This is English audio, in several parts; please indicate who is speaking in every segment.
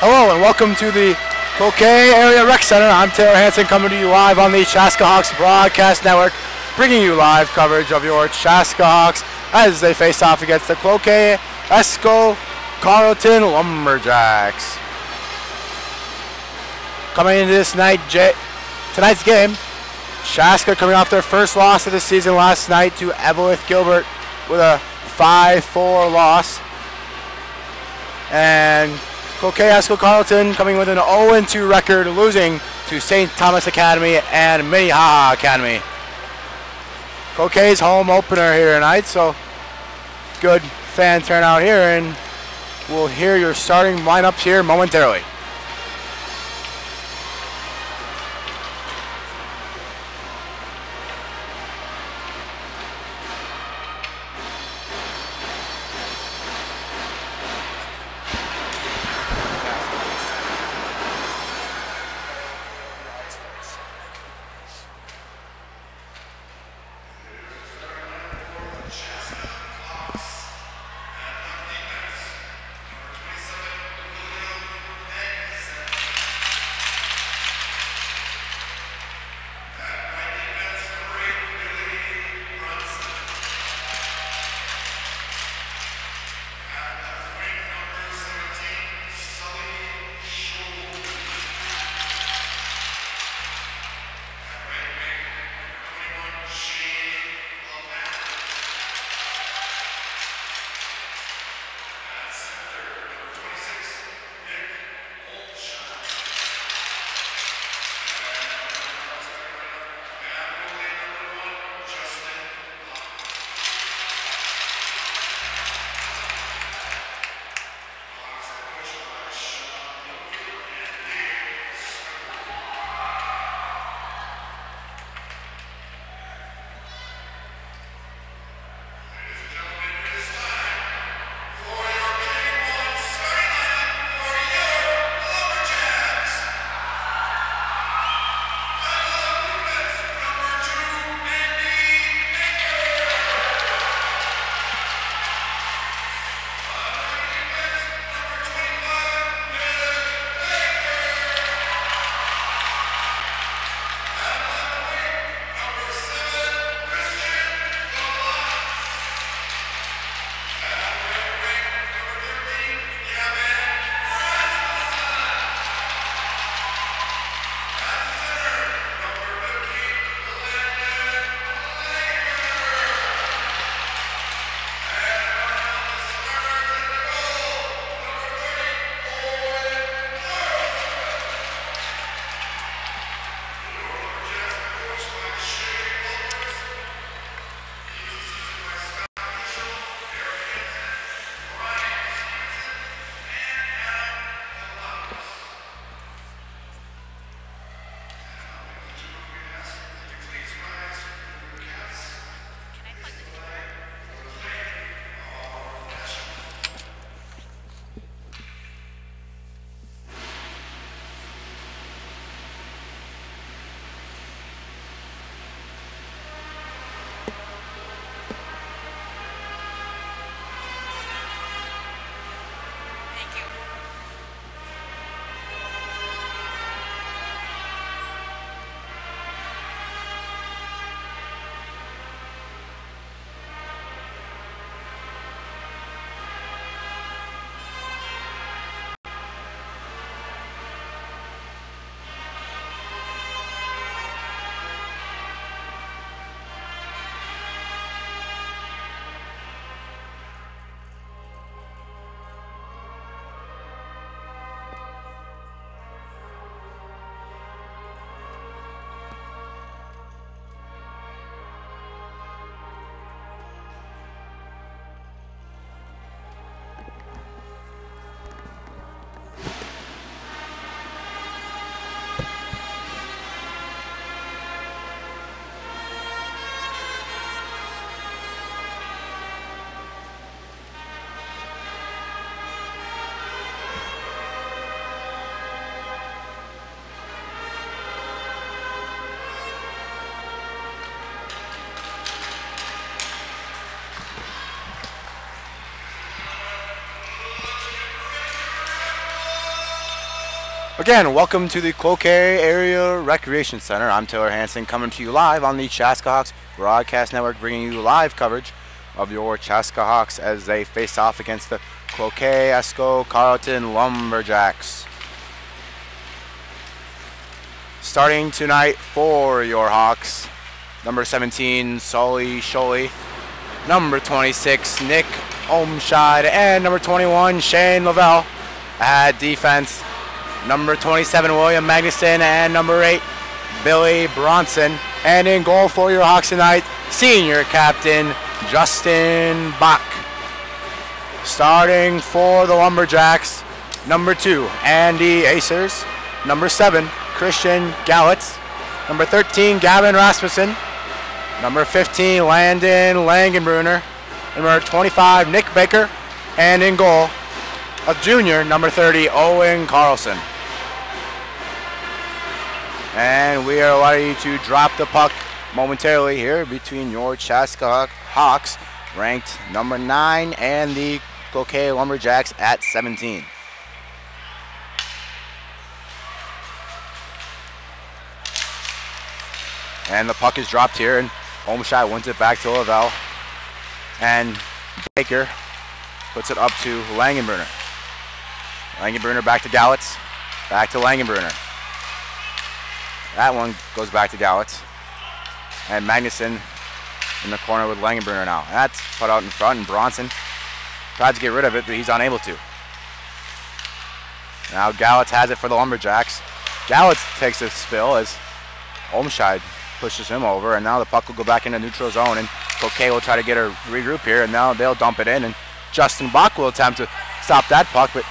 Speaker 1: Hello and welcome to the Cloquet Area Rec Center. I'm Taylor Hansen coming to you live on the Chaska Hawks Broadcast Network, bringing you live coverage of your Chaska Hawks as they face off against the Cloquet Esco Carleton Lumberjacks. Coming into this tonight's game, Chaska coming off their first loss of the season last night to Evelyn Gilbert with a 5-4 loss. And Cloquet Esco Carleton coming with an 0-2 record, losing to St. Thomas Academy and Minnehaha Academy. Cloquet's home opener here tonight, so good fan turnout here, and we'll hear your starting lineups here momentarily. Again, welcome to the Cloquet Area Recreation Center. I'm Taylor Hansen, coming to you live on the Chaska Hawks Broadcast Network, bringing you live coverage of your Chaska Hawks as they face off against the Cloquet Esco Carleton Lumberjacks. Starting tonight for your Hawks, number 17, Sully Sholey, number 26, Nick Omscheid, and number 21, Shane Lavelle at defense. Number 27, William Magnuson, and number 8, Billy Bronson. And in goal for your Hawks tonight, senior captain Justin Bach. Starting for the Lumberjacks, number 2, Andy Acers. Number 7, Christian Gallitz. Number 13, Gavin Rasmussen. Number 15, Landon Langenbrunner. Number 25, Nick Baker. And in goal, a junior, number 30, Owen Carlson. And we are ready to drop the puck momentarily here between your Chaska Hawks, ranked number 9, and the Cloquet Lumberjacks at 17. And the puck is dropped here, and Omscheid wins it back to Lavelle. And Baker puts it up to Langenbrunner. Langenbrunner back to Gallitz. Back to Langenbrunner. That one goes back to Gallitz. And Magnuson in the corner with Langenbrunner now. That's put out in front, and Bronson tries to get rid of it, but he's unable to. Now Gallitz has it for the Lumberjacks. Gallitz takes a spill as Omscheid pushes him over, and now the puck will go back into neutral zone, and Cloquet will try to get a regroup here, and now they'll dump it in, and Justin Bach will attempt to stop that puck, but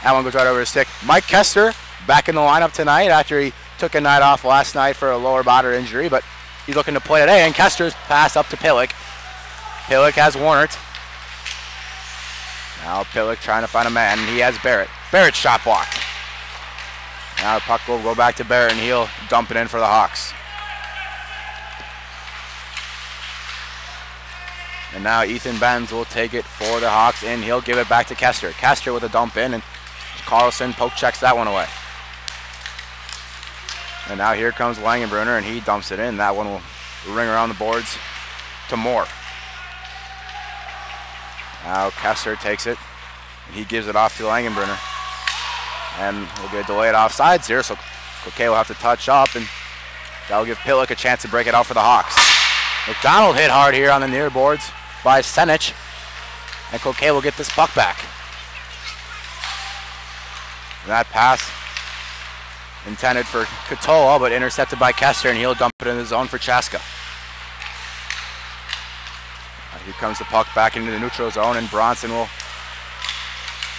Speaker 1: that one goes right over his stick. Mike Kester back in the lineup tonight after he took a night off last night for a lower body injury, but he's looking to play today, and Kester's pass up to Pillick. Pillick has Warnert. Now Pillick trying to find a man, and he has Barrett. Barrett's shot blocked. Now the puck will go back to Barrett, and he'll dump it in for the Hawks. And now Ethan Benz will take it for the Hawks, and he'll give it back to Kester. Kester with a dump in, and Carlson poke checks that one away. And now here comes Langenbrunner, and he dumps it in. That one will ring around the boards to Moore. Now Kester takes it, and he gives it off to Langenbrunner. And we'll get delayed offsides here, so Cloquet will have to touch up, and that'll give Pillick a chance to break it out for the Hawks. McDonald hit hard here on the near boards by Senich, and Cloquet will get this puck back. And that pass intended for Katola, but intercepted by Kester, and he'll dump it in the zone for Chaska. Here comes the puck back into the neutral zone, and Bronson will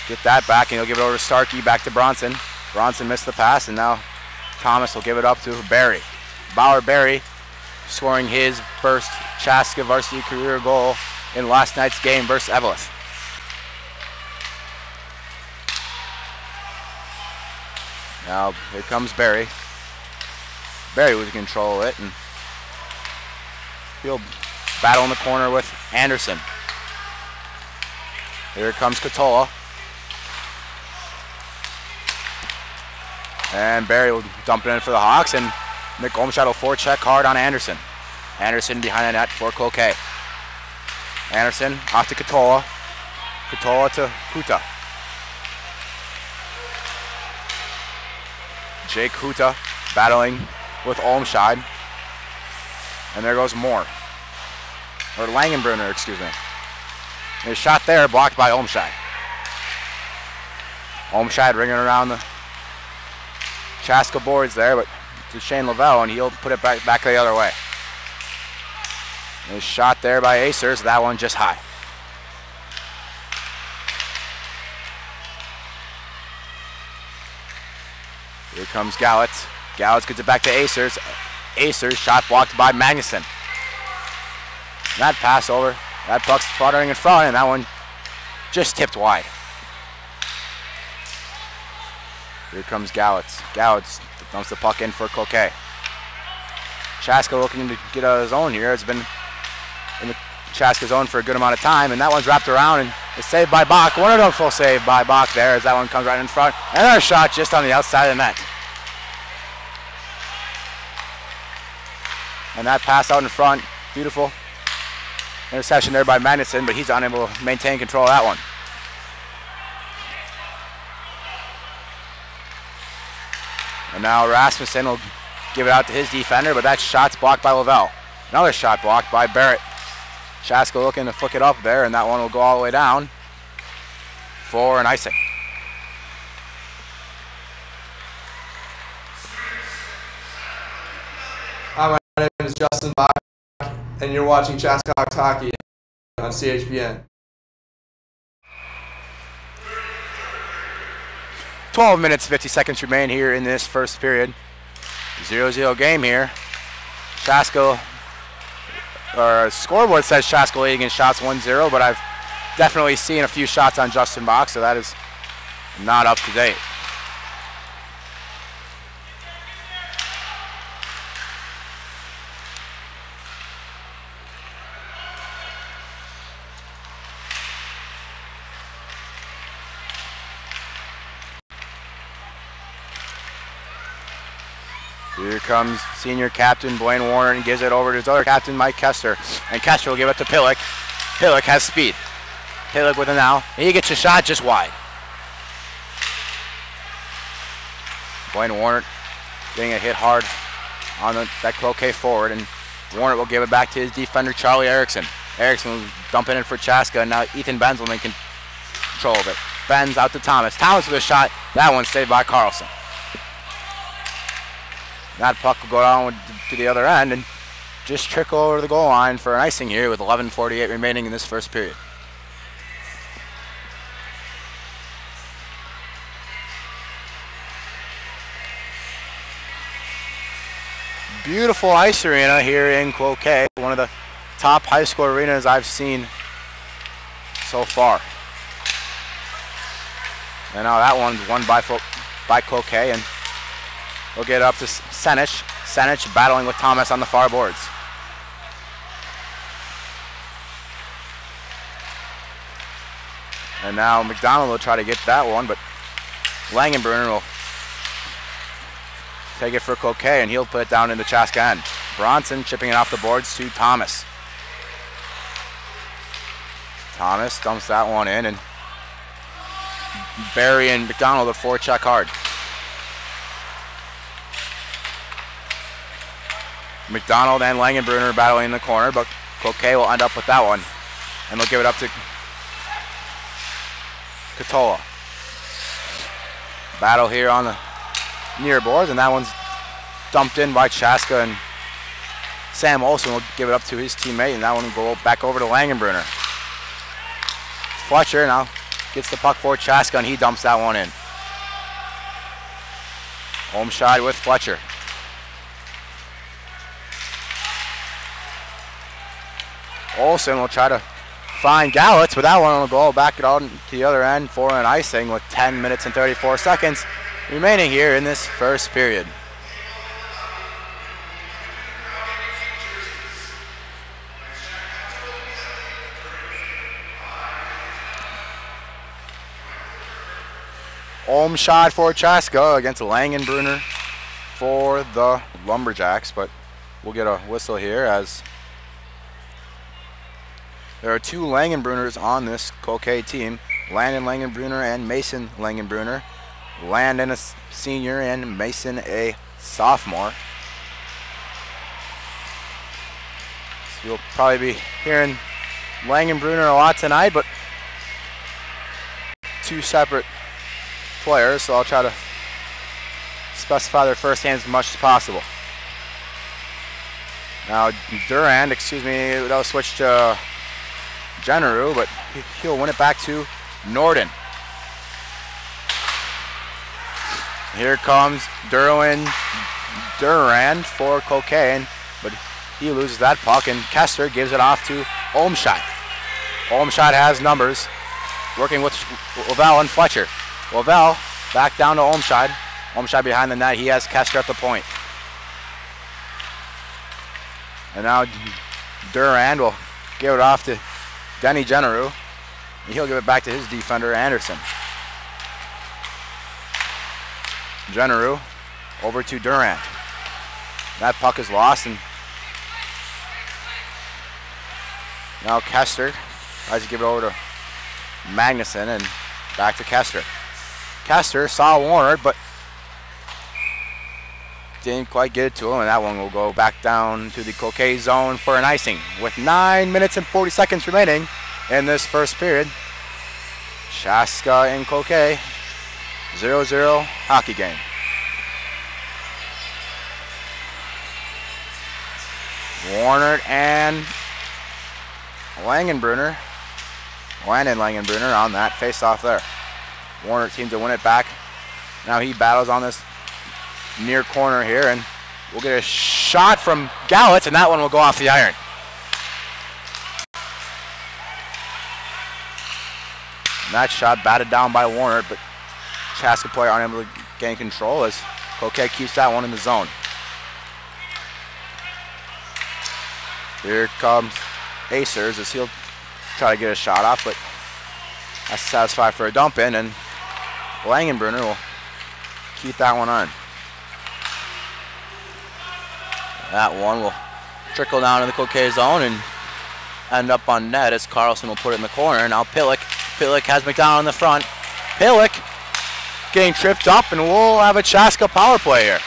Speaker 1: get that back, and he'll give it over to Starkey, back to Bronson. Bronson missed the pass, and now Thomas will give it up to Barry. Bauer Barry scoring his first Chaska varsity career goal in last night's game versus Eveleth. Now here comes Barry. Barry was in control of it, and he'll battle in the corner with Anderson. Here comes Katola. And Barry will dump it in for the Hawks, and Nick Omscheid will forecheck hard on Anderson. Anderson behind the net for Cloquet. Anderson off to Katola. Katola to Huta. Jake Huta battling with Omscheid. And there goes Moore. Or Langenbrunner, excuse me. His shot there blocked by Omscheid. Omscheid ringing around the Chaska boards there, but to Shane Lavelle, and he'll put it back the other way. His shot there by Acers, that one just high. Here comes Gallitz. Gallitz gets it back to Acers. Acers shot blocked by Magnuson. That pass over. That puck's fluttering in front, and that one just tipped wide. Here comes Gallitz. Gallitz dumps the puck in for Cloquet. Chaska looking to get out of his zone here. It's been in the Chaska zone for a good amount of time, and that one's wrapped around, and It's saved by Bach. Wonderful save by Bach there as that one comes right in front. Another shot just on the outside of the net. And that pass out in front, beautiful interception there by Magnuson, but he's unable to maintain control of that one. And now Rasmussen will give it out to his defender, but that shot's blocked by Lavelle. Another shot blocked by Barrett. Chaska looking to flick it up there, and that one will go all the way down for an icing.
Speaker 2: Hi, my name is Justin Bach, and you're watching Chaska Hockey on CHBN.
Speaker 1: 12 minutes, 50 seconds remain here in this first period. 0-0 game here. Chaska, or scoreboard says Chaska leading in shots 1-0, but I've definitely seen a few shots on Justin Bach, so that is not up to date. Here comes senior captain Blaine Warner and gives it over to his other captain, Mike Kester. And Kester will give it to Pillick. Pillick has speed. Pillick with it now. He gets a shot just wide. Blaine Warner getting a hit hard on that Cloquet forward, and Warner will give it back to his defender, Charlie Erickson. Erickson will dump it in for Chaska, and now Ethan Benzelman can control of it. Benz out to Thomas. Thomas with a shot. That one's saved by Carlson. That puck will go down to the other end and just trickle over the goal line for an icing here with 11:48 remaining in this first period. Beautiful ice arena here in Cloquet, one of the top high school arenas I've seen so far. And now that one's won by Cloquet, and we'll get up to Senich. Senich battling with Thomas on the far boards. And now McDonald will try to get that one, but Langenbrunner will take it for Cloquet, and he'll put it down in the Chaska end. Bronson chipping it off the boards to Thomas. Thomas dumps that one in, and Barry and McDonald will forecheck hard. McDonald and Langenbrunner battling in the corner, but Cloquet will end up with that one, and they'll give it up to Catola. Battle here on the near boards, and that one's dumped in by Chaska, and Sam Olsen will give it up to his teammate, and that one will go back over to Langenbrunner. Fletcher now gets the puck for Chaska, and he dumps that one in. Olmscheid with Fletcher. Olsen will try to find Gallitz, but that one will go back it out to the other end for an icing with 10 minutes and 34 seconds remaining here in this first period. Olmscheid for Chaska against Langenbrunner for the Lumberjacks, but we'll get a whistle here as there are two Langenbrunners on this Cloquet team, Landon Langenbrunner and Mason Langenbrunner. Landon a senior and Mason a sophomore. So you'll probably be hearing Langenbrunner a lot tonight, but two separate players, so I'll try to specify their first names as much as possible. Now Durand, that'll switch to Generu, but he'll win it back to Norden. Here comes Durand for Cloquet, but he loses that puck, and Kester gives it off to Olmscheid. Olmscheid has numbers, working with Lavelle and Fletcher. Lavelle back down to Olmscheid. Olmscheid behind the net. He has Kester at the point. And now Durand will give it off to Denny Generu. He'll give it back to his defender, Anderson. Generu over to Durant. That puck is lost, and now Kester tries to give it over to Magnuson, and back to Kester. Kester saw Warner, but didn't quite get it to him, and that one will go back down to the Cloquet zone for an icing. With 9 minutes and 40 seconds remaining in this first period, Chaska and Cloquet, 0-0 hockey game. Warner and Langenbrunner. Landon Langenbrunner on that face-off there. Warner seems to win it back. Now he battles on this near corner here, and we'll get a shot from Gallitz, and that one will go off the iron. And that shot batted down by Warner, but Chaska player unable to gain control as Cloquet keeps that one in the zone. Here comes Acers as he'll try to get a shot off, but that's satisfied for a dump in, and Langenbrunner will keep that one on. That one will trickle down in the Cloquet zone and end up on net as Carlson will put it in the corner. Now Pillick has McDonald in the front. Pillick getting tripped up, and we'll have a Chaska power play here.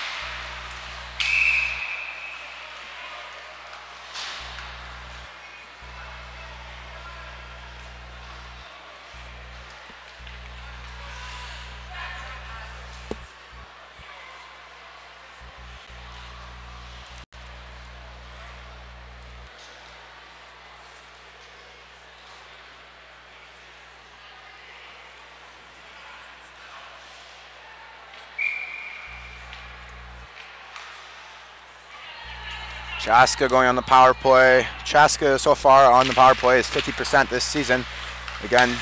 Speaker 1: Chaska going on the power play. Chaska so far on the power play is 50% this season. Again,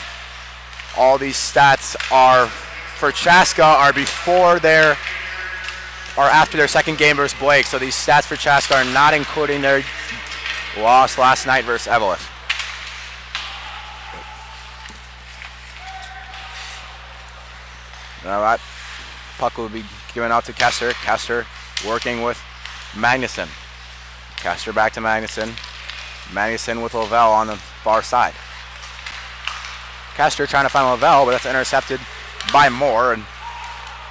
Speaker 1: all these stats are for Chaska are before their or after their second game versus Blake. So these stats for Chaska are not including their loss last night versus Evelyn. Now that puck will be given out to Kester. Kester working with Magnuson. Kester back to Magnuson. Magnuson with Lavelle on the far side. Kester trying to find Lavelle, but that's intercepted by Moore, and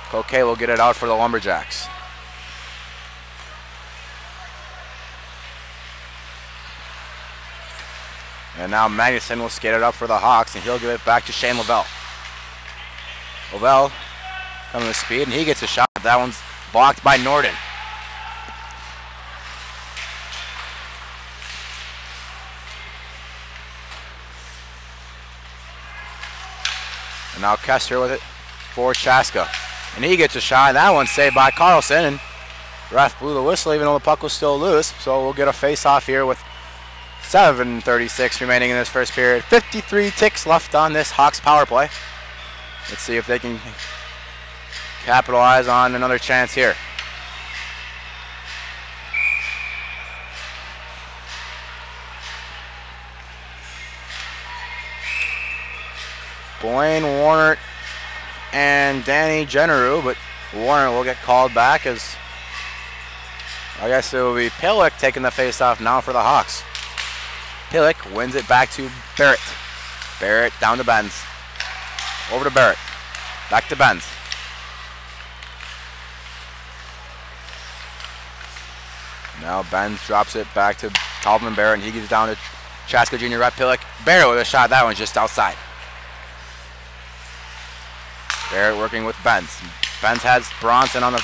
Speaker 1: Cloquet will get it out for the Lumberjacks. And now Magnuson will skate it up for the Hawks, and he'll give it back to Shane Lavelle. Lavelle coming with speed, and he gets a shot. That one's blocked by Norden. And now Kester with it for Chaska. And he gets a shot, and that one's saved by Carlson. And ref blew the whistle even though the puck was still loose. So we'll get a face-off here with 7:36 remaining in this first period. 53 ticks left on this Hawks power play. Let's see if they can capitalize on another chance here. Blaine Warner and Danny Generu, but Warner will get called back as I guess it will be Pillick taking the face-off now for the Hawks. Pillick wins it back to Barrett. Barrett down to Benz. Over to Barrett. Back to Benz. Now Benz drops it back to Talbot Barrett, and he gives it down to Chaska Jr. Rep Pillick. Barrett with a shot. That one's just outside. Barrett working with Benz. Benz has Bronson on the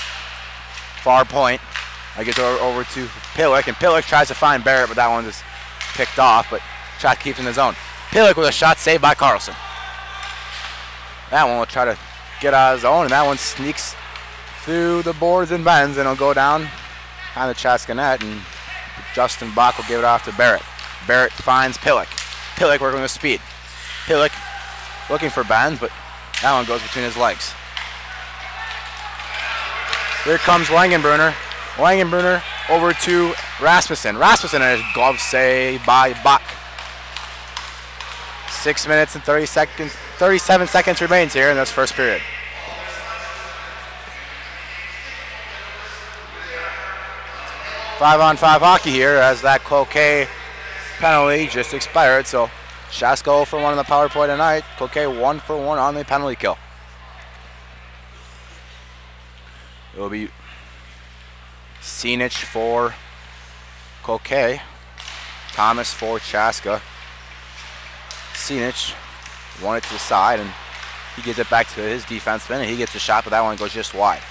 Speaker 1: far point. I get over to Pillick, and Pillick tries to find Barrett, but that one is picked off, but shot keeps in the zone. Pillick with a shot saved by Carlson. That one will try to get out of his own, and that one sneaks through the boards and Benz, and it'll go down on the Chaska net, and Justin Bach will give it off to Barrett. Barrett finds Pillick. Pillick working with speed. Pillick looking for Benz, but that one goes between his legs. Here comes Langenbrunner. Langenbrunner over to Rasmussen. Rasmussen and a glove save by Bach. 6 minutes and 37 seconds remains here in this first period. Five-on-five hockey here as that Cloquet penalty just expired. So Chaska 0 for 1 on the power play tonight. Cloquet 1 for 1 on the penalty kill. It will be Sinich for Cloquet. Thomas for Chaska. Sinich won it to the side, and he gives it back to his defenseman, and he gets a shot, but that one goes just wide.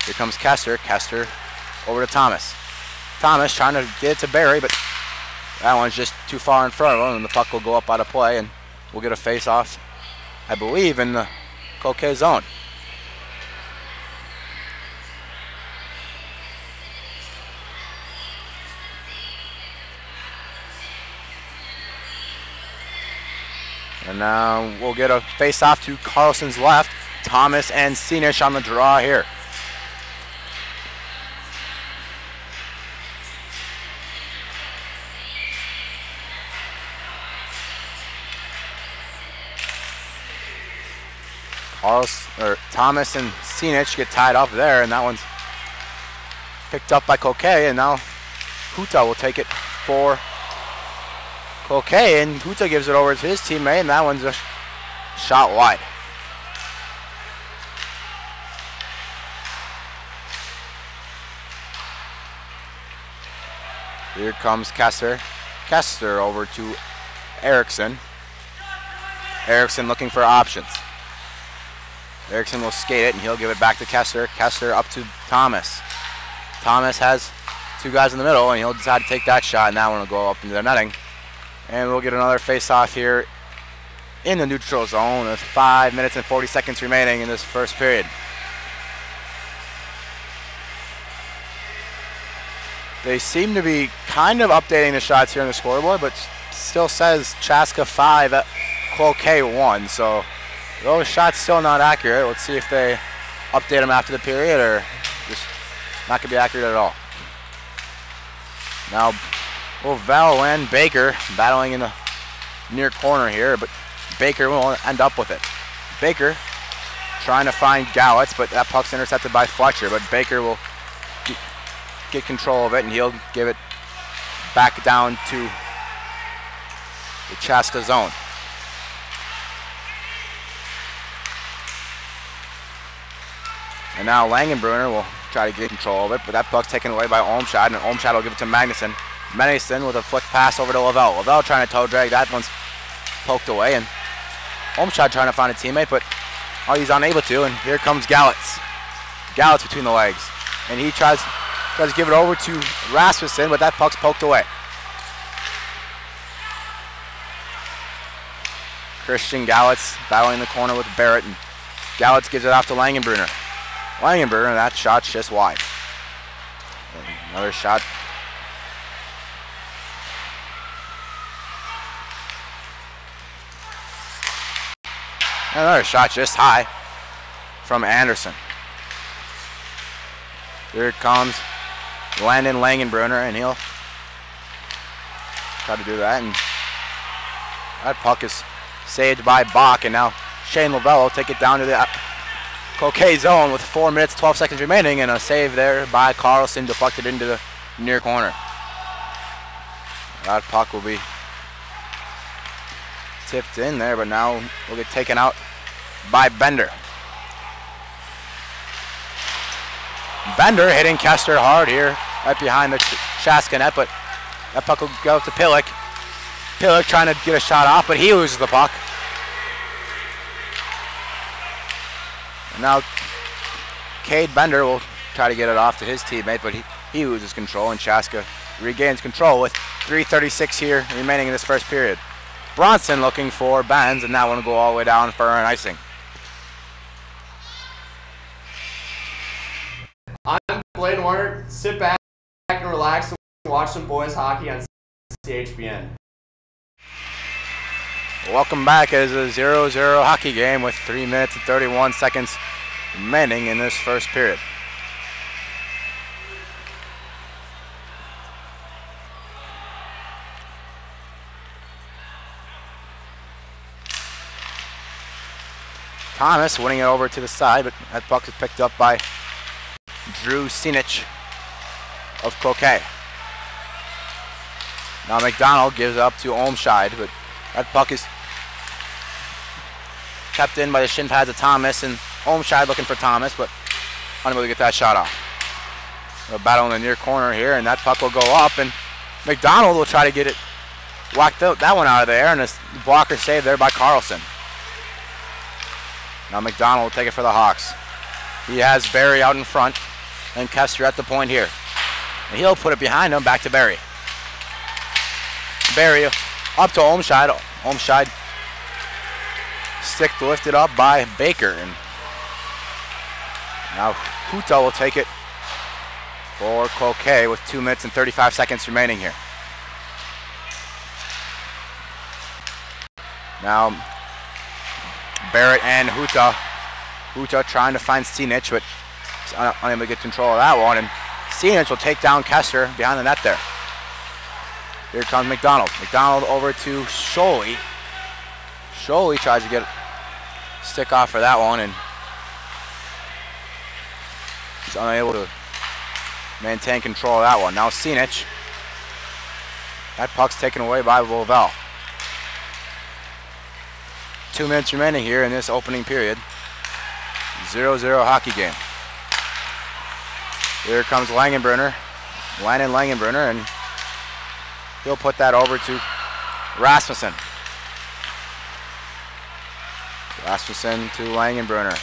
Speaker 1: Here comes Kester. Kester over to Thomas. Thomas trying to get it to Barry, but that one's just too far in front of him, and the puck will go up out of play, and we'll get a face-off, I believe, in the Cloquet zone. And now we'll get a face-off to Carlson's left. Thomas and Sinich on the draw here. Thomas and Sinich get tied up there, and that one's picked up by Cloquet, and now Huta will take it for Cloquet, and Huta gives it over to his teammate, and that one's a shot wide. Here comes Kester. Kester over to Eriksson. Eriksson looking for options. Eriksson will skate it, and he'll give it back to Kester. Kester up to Thomas. Thomas has two guys in the middle, and he'll decide to take that shot, and that one will go up into the netting. And we'll get another face-off here in the neutral zone with 5 minutes and 40 seconds remaining in this first period. They seem to be kind of updating the shots here on the scoreboard, but still says Chaska 5 at Cloquet 1. So those shots still not accurate. Let's see if they update them after the period or just not going to be accurate at all. Now, Val and Baker battling in the near corner here, but Baker will end up with it. Baker trying to find Gallitz, but that puck's intercepted by Fletcher, but Baker will get control of it, and he'll give it back down to the Chaska zone. And now Langenbrunner will try to get control of it, but that puck's taken away by Olmshad, and Olmshad will give it to Magnuson. Magnuson with a flick pass over to Lavelle. Lavelle trying to toe drag, that one's poked away, and Olmshad trying to find a teammate, but he's unable to, and here comes Gallitz. Gallitz between the legs, and he tries to give it over to Rasmussen, but that puck's poked away. Christian Gallitz battling the corner with Barrett, and Gallitz gives it off to Langenbrunner. Langenbrunner, that shot's just wide. And another shot. Another shot just high from Anderson. Here it comes Landon Langenbrunner, and he'll try to do that. And that puck is saved by Bach, and now Shane Lavelle will take it down to the Cloquet zone with 4 minutes, 12 seconds remaining, and a save there by Carlson, deflected into the near corner. That puck will be tipped in there, but now will get taken out by Bender. Bender hitting Kester hard here, right behind the Chaska net, but that puck will go to Pillick. Pillick trying to get a shot off, but he loses the puck. And now Cade Bender will try to get it off to his teammate, but he loses control, and Chaska regains control with 3:36 here remaining in this first period. Bronson looking for Benz, and that one will go all the way down for an icing.
Speaker 2: I'm Blaine Warner. Sit back and relax and watch some boys hockey on CHBN.
Speaker 1: Welcome back as a 0-0 hockey game with 3 minutes and 31 seconds remaining in this first period. Thomas winning it over to the side, but that puck is picked up by Drew Sinich of Cloquet. Now McDonald gives up to Olmscheid, but that puck is kept in by the shin pads of Thomas, and Olmscheid looking for Thomas, but unable to get that shot off. A battle in the near corner here, and that puck will go up, and McDonald will try to get it, whacked that one out of there, and a blocker saved there by Carlson. Now McDonald will take it for the Hawks. He has Barry out in front, and Kester at the point here. And he'll put it behind him, back to Barry. Barry up to Olmscheid. Olmscheid stick lifted up by Baker, and now Huta will take it for Cloquet with 2 minutes and 35 seconds remaining here. Now Barrett and Huta. Huta trying to find Sinich, but he's unable to get control of that one, and Sinich will take down Kester behind the net there. Here comes McDonald. McDonald over to Scholey. Scholey tries to get a stick off for that one, and he's unable to maintain control of that one. Now Sinich. That puck's taken away by Lovell. 2 minutes remaining here in this opening period. 0-0 hockey game. Here comes Langenbrunner. Landon Langenbrunner, and he'll put that over to Rasmussen. Rasmussen to Langenbrunner.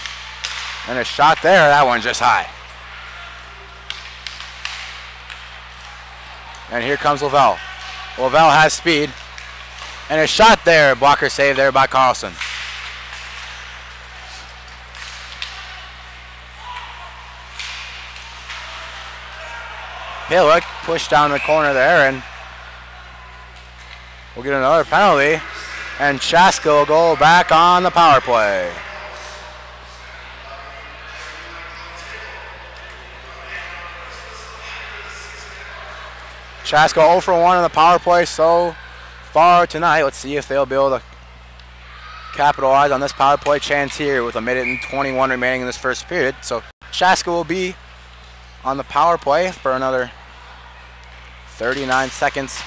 Speaker 1: And a shot there, that one just high. And here comes Lovell. Lovell has speed. And a shot there, blocker save there by Carlson. Pillock pushed down the corner there, and we'll get another penalty. And Chaska will go back on the power play. Chaska 0 for 1 on the power play so far tonight. Let's see if they'll be able to capitalize on this power play chance here with 1 minute and 21 remaining in this first period. So Chaska will be on the power play for another 39 seconds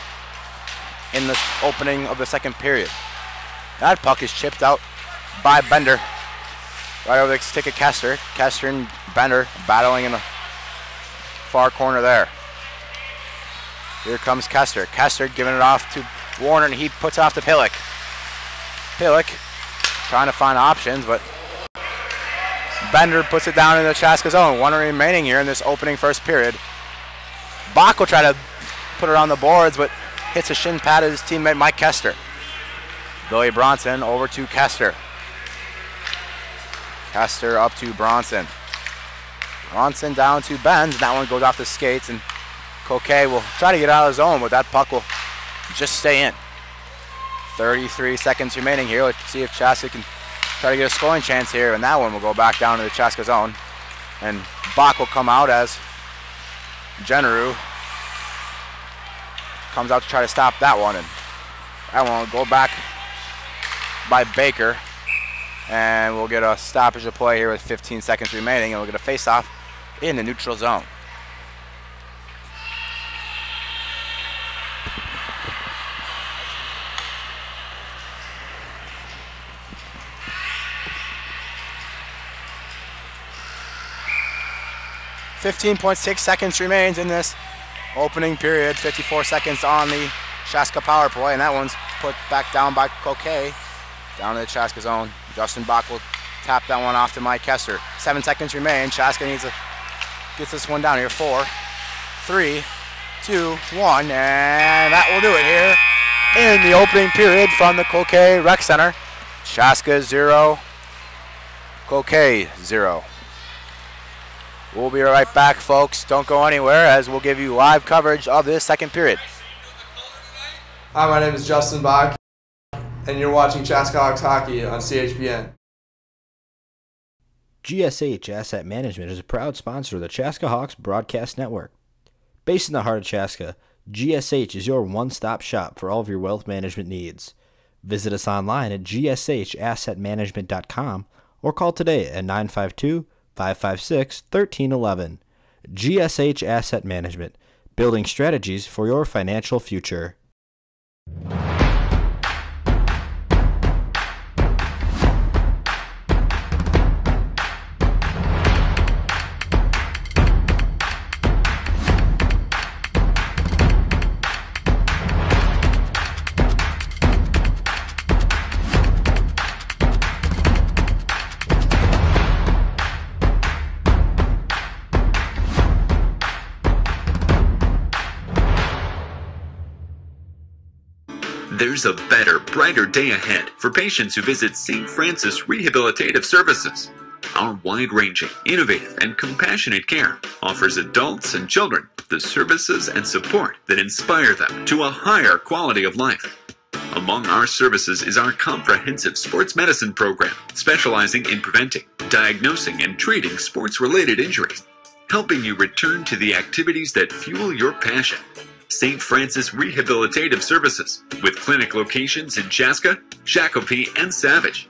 Speaker 1: in the opening of the second period. That puck is chipped out by Bender. Right over the stick of Kester. Kester and Bender battling in the far corner there. Here comes Kester. Kester giving it off to Warner, and he puts it off to Pillock. Pillock trying to find options, but Bender puts it down in the Chaska zone. 1 remaining here in this opening first period. Bach will try to put it on the boards, but hits a shin pad of his teammate Mike Kester. Billy Bronson over to Kester. Kester up to Bronson. Bronson down to Benz. That one goes off the skates, and Cloquet will try to get out of the zone, but that puck will just stay in. 33 seconds remaining here. Let's see if Chaska can try to get a scoring chance here, and that one will go back down to the Chaska zone. And Bach will come out as Generu comes out to try to stop that one, and that one will go back by Baker, and we'll get a stoppage of play here with 15 seconds remaining, and we'll get a face-off in the neutral zone. .6 seconds remains in this opening period. 54 seconds on the Chaska power play, and that one's put back down by Cloquet. Down to the Chaska zone. Justin Bach will tap that one off to Mike Kester. 7 seconds remain. Chaska needs to get this one down here. 4, 3, 2, 1, and that will do it here in the opening period from the Cloquet Rec Center. Chaska 0, Cloquet 0. We'll be right back, folks. Don't go anywhere, as we'll give you live coverage of this second period.
Speaker 2: Hi, my name is Justin Bach, and you're watching Chaska Hawks Hockey on CHBN.
Speaker 3: GSH Asset Management is a proud sponsor of the Chaska Hawks Broadcast Network. Based in the heart of Chaska, GSH is your one-stop shop for all of your wealth management needs. Visit us online at gshassetmanagement.com or call today at 952-556-1311. GSH Asset Management, building strategies for your financial future.
Speaker 4: There's a better, brighter day ahead for patients who visit St. Francis Rehabilitative Services. Our wide-ranging, innovative, and compassionate care offers adults and children the services and support that inspire them to a higher quality of life. Among our services is our comprehensive sports medicine program, specializing in preventing, diagnosing, and treating sports-related injuries, helping you return to the activities that fuel your passion. St. Francis Rehabilitative Services, with clinic locations in Chaska, Shakopee, and Savage.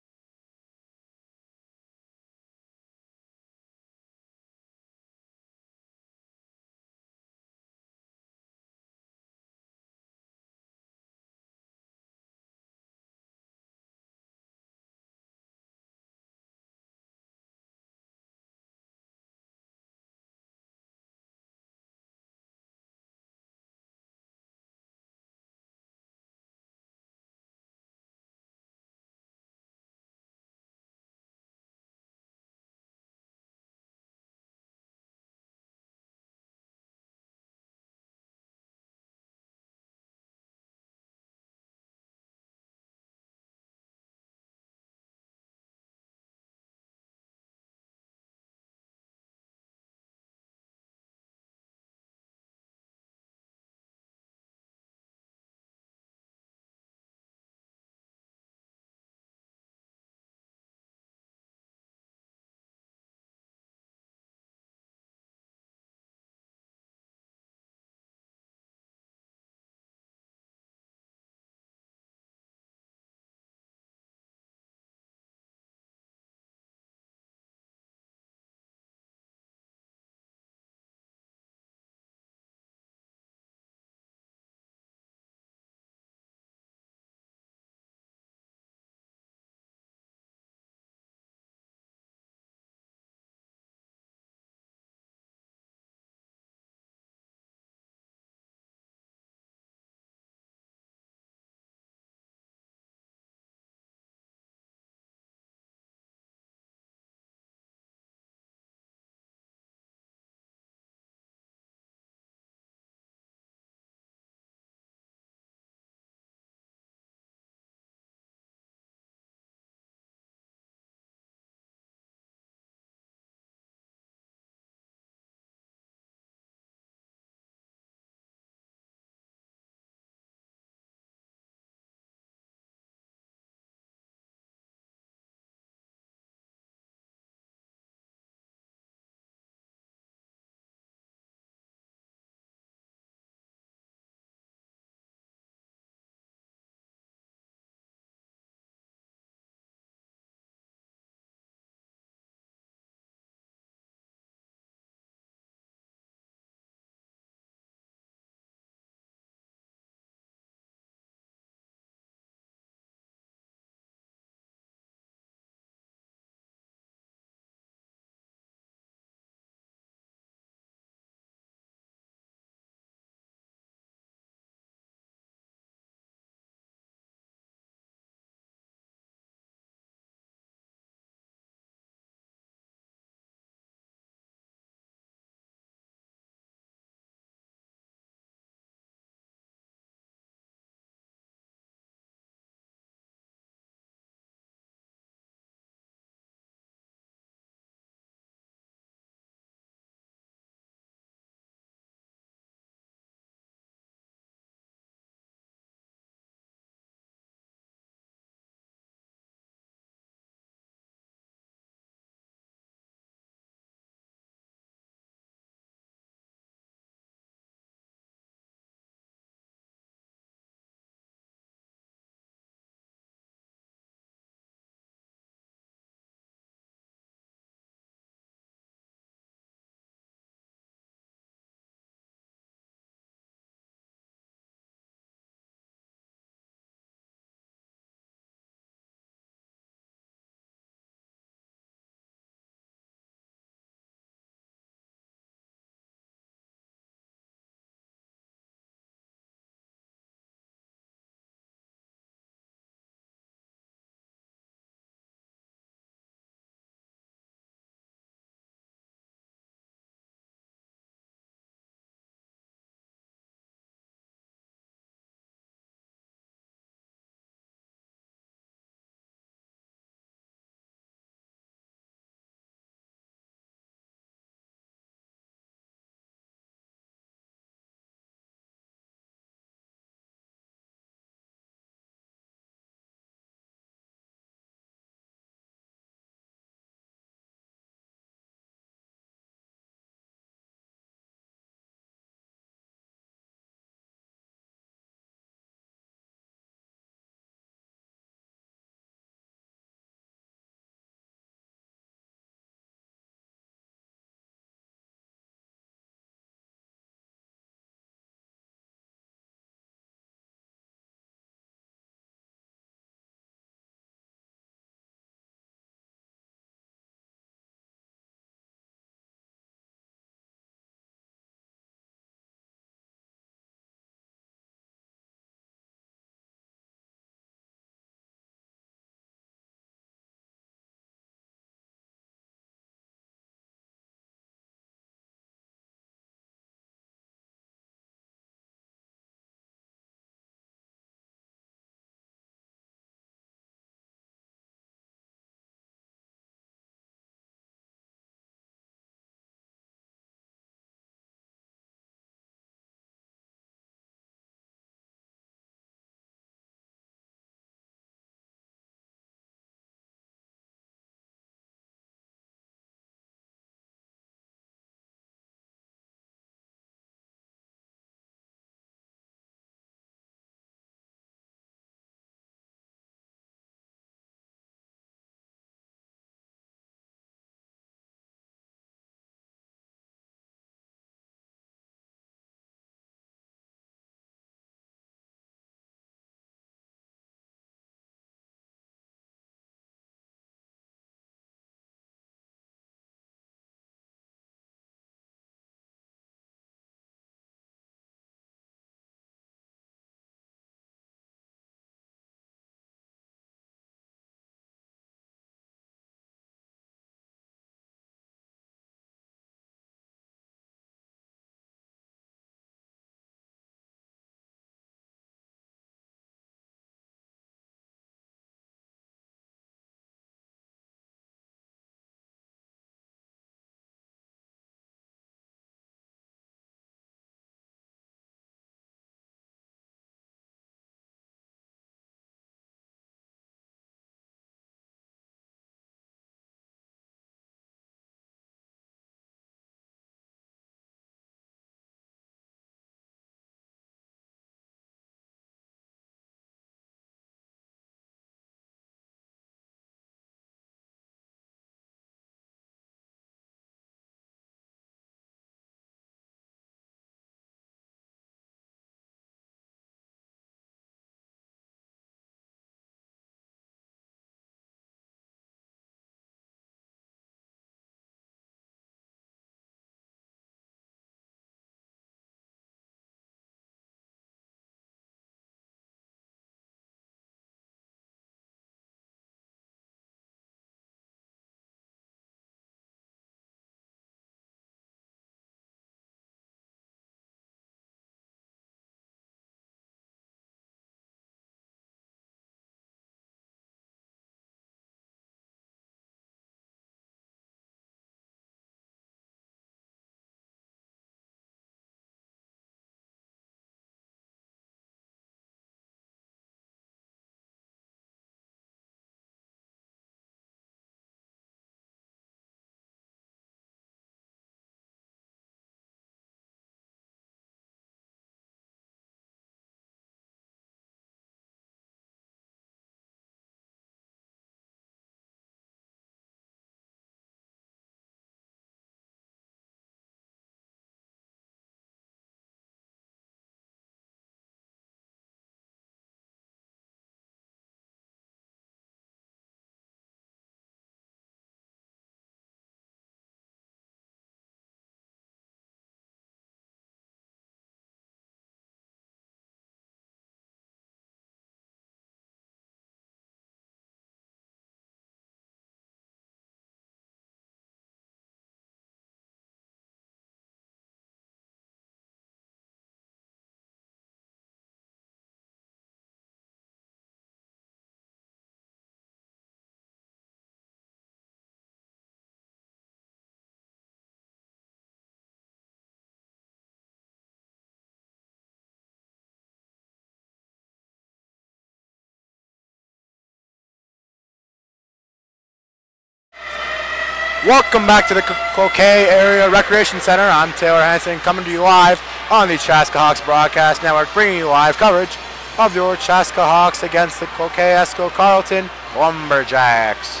Speaker 1: Welcome back to the Cloquet Area Recreation Center. I'm Taylor Hansen, coming to you live on the Chaska Hawks Broadcast Network, bringing you live coverage of your Chaska Hawks against the Cloquet Esco Carleton Lumberjacks.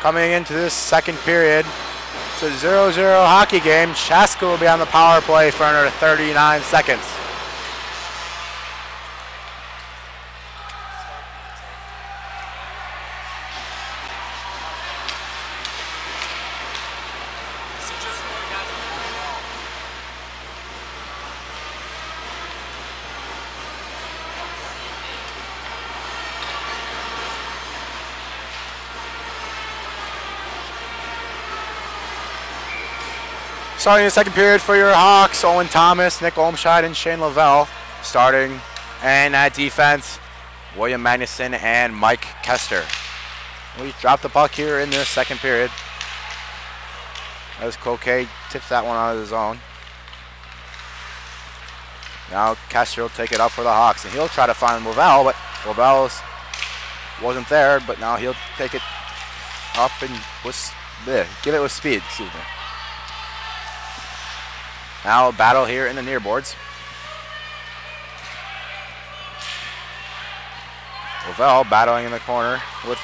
Speaker 1: Coming into this second period, it's a 0-0 hockey game. Chaska will be on the power play for another 39 seconds. Starting the second period for your Hawks, Owen Thomas, Nick Olmscheid, and Shane Lavelle starting. And at defense, William Magnuson and Mike Kester. We dropped the puck here in this second period as Cloquet tips that one out of the zone. Now Kester will take it up for the Hawks, and he'll try to find Lavelle, but Lavelle wasn't there, but now he'll take it up and give it with speed. Excuse me. Now a battle here in the near boards. Lavelle battling in the corner with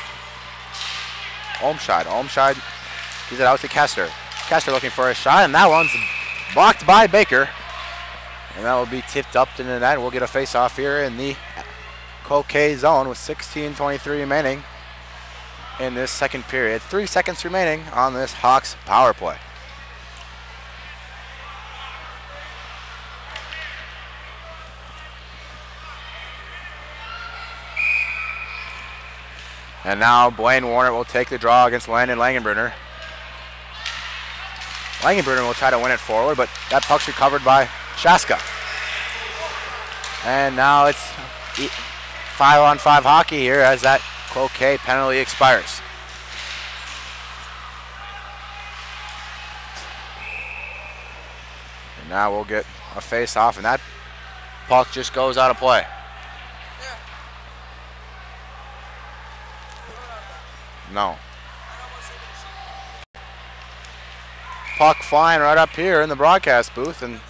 Speaker 1: Olmscheid. Olmscheid gives it out to Kester. Kester looking for a shot, and that one's blocked by Baker. And that will be tipped up to the net. We'll get a face-off here in the Cloquet zone with 16:23 remaining in this second period. 3 seconds remaining on this Hawks power play. And now Blaine Warner will take the draw against Landon Langenbrunner. Langenbrunner will try to win it forward, but that puck's recovered by Chaska. And now it's 5-on-5 hockey here as that Cloquet penalty expires. And now we'll get a face-off, and that puck just goes out of play. No. Puck flying right up here in the broadcast booth, and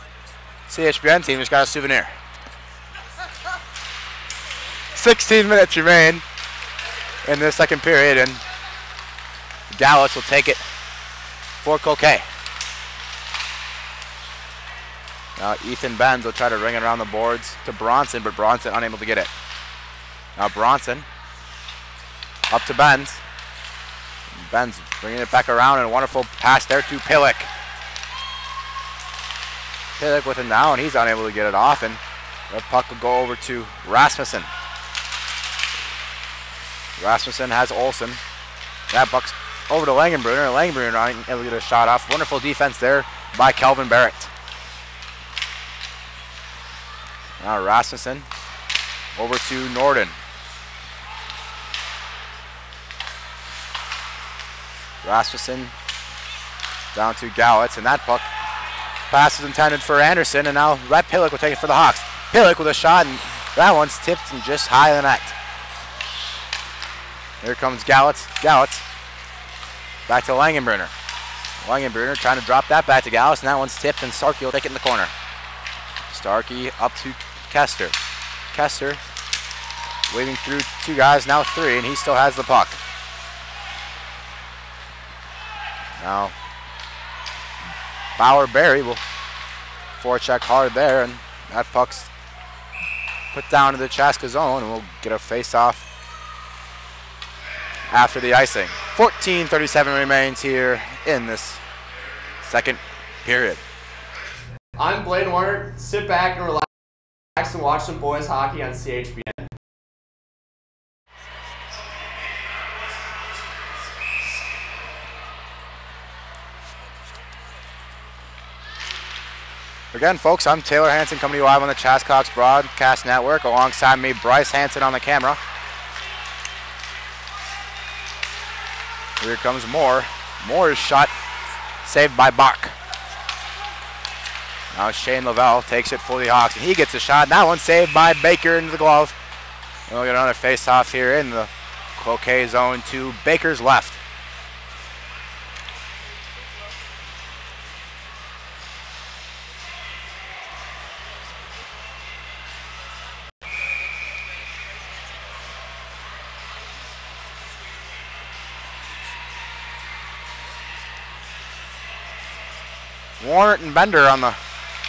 Speaker 1: CHBN team just got a souvenir. 16 minutes remain in this second period, and Dallas will take it for Cloquet. Now Ethan Benz will try to ring it around the boards to Bronson, but Bronson unable to get it. Now Bronson up to Benz. Benz bringing it back around, and a wonderful pass there to Pillick. Pillick with it now, and he's unable to get it off, and the puck will go over to Rasmussen. Rasmussen has Olsen. That puck's over to Langenbrunner. Langenbrunner not able to get a shot off. Wonderful defense there by Kelvin Barrett. Now Rasmussen over to Norden. Rasmussen down to Gallitz, and that puck pass is intended for Anderson, and now Rhett Pillick will take it for the Hawks. Pillick with a shot, and that one's tipped and just high of the net. Here comes Gallitz. Gallitz back to Langenbrunner. Langenbrunner trying to drop that back to Gallitz, and that one's tipped, and Starkey will take it in the corner. Starkey up to Kester. Kester waving through 2 guys, now 3, and he still has the puck. Now, Bauer-Berry will forecheck hard there, and that puck's put down to the Chaska zone, and we'll get a face-off after the icing. 14:37 remains here in this second period.
Speaker 2: I'm Blaine Warner. Sit back and relax and watch some boys hockey on CHBN.
Speaker 1: Again, folks, I'm Taylor Hansen coming to you live on the Chaska Hawks Broadcast Network. Alongside me, Bryce Hansen on the camera. Here comes Moore. Moore's shot saved by Bach. Now Shane Lavelle takes it for the Hawks, and he gets a shot. That one saved by Baker into the glove. And we'll get another face-off here in the Cloquet zone to Baker's left. Warrant and Bender on the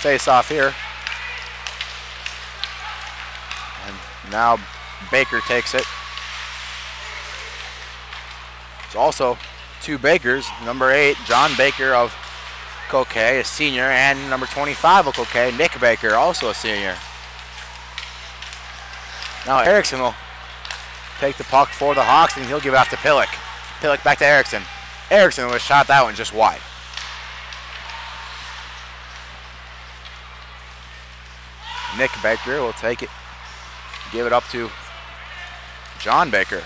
Speaker 1: face-off here. And now Baker takes it. There's also two Bakers. Number 8, John Baker of Cloquet, a senior, and number 25 of Cloquet, Nick Baker, also a senior. Now Erickson will take the puck for the Hawks, and he'll give it off to Pillock. Pillock back to Erickson. Erickson was shot that one just wide. Nick Baker will take it, give it up to John Baker.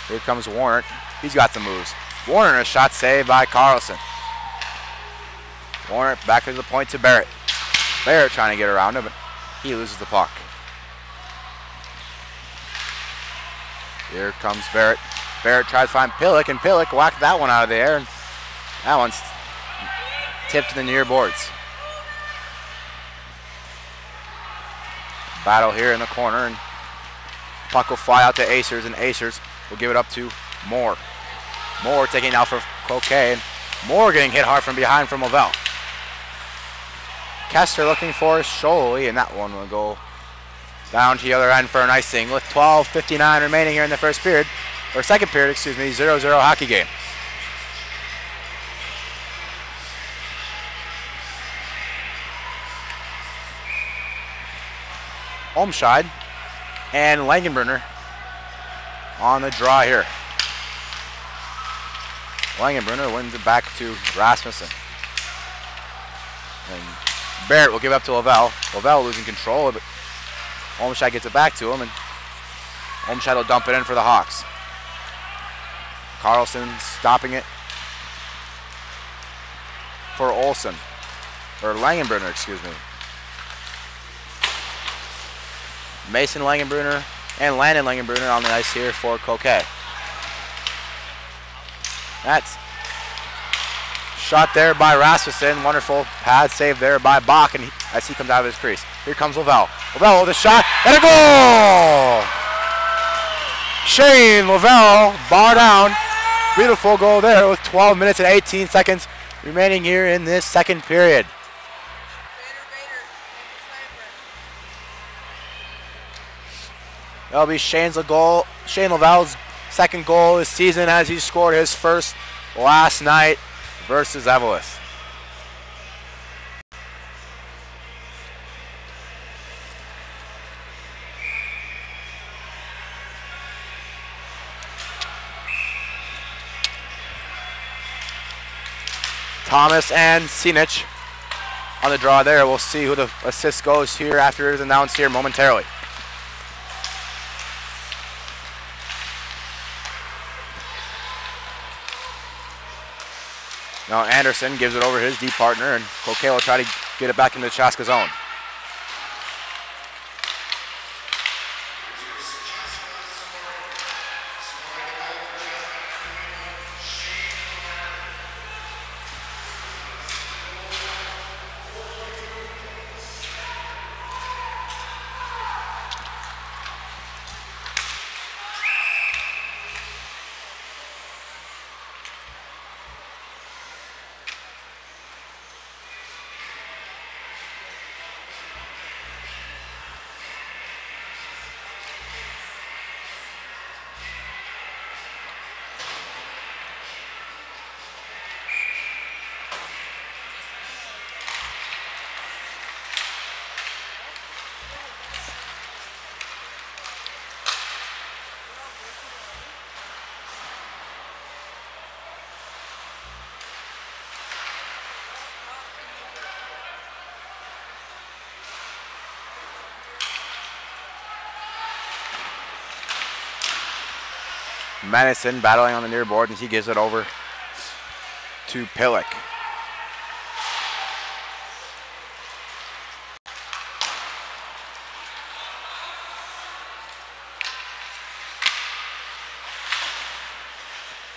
Speaker 1: Here comes Warrant. He's got some moves. Warrant, a shot saved by Carlson. Warrant back to the point to Barrett. Barrett trying to get around him, but he loses the puck. Here comes Barrett. Barrett tries to find Pillock, and Pillock whacked that one out of the air, and that one's tipped to the near boards. Battle here in the corner, and puck will fly out to Acers, and Acers will give it up to Moore. Moore taking it out for Cloquet, and Moore getting hit hard from behind from Lavelle. Kester looking for Sholey, and that one will go down to the other end for an icing with 12:59 remaining here in the first period, or second period, excuse me, 0-0 hockey game. Olmscheid and Langenbrunner on the draw here. Langenbrunner wins it back to Rasmussen. And Barrett will give it up to Lavelle. Lavelle losing control, but Olmscheid gets it back to him, and Olmscheid will dump it in for the Hawks. Carlson stopping it for Olsen, or Langenbrunner, excuse me. Mason Langenbrunner and Landon Langenbrunner on the ice here for Cloquet. That's shot there by Rasmussen. Wonderful pad save there by Bach, and as he comes out of his crease. Here comes Lavelle. Lavelle with a shot and a goal! Shane Lavelle, bar down. Beautiful goal there with 12 minutes and 18 seconds remaining here in this second period. That'll be Shane Lavelle's second goal this season, as he scored his first last night versus Eveleth. Thomas and Sinich on the draw there. We'll see who the assist goes here after it is announced here momentarily. Now Anderson gives it over his deep partner, and Cloquet will try to get it back into the Chaska zone. Madison battling on the near board, and he gives it over to Pillock.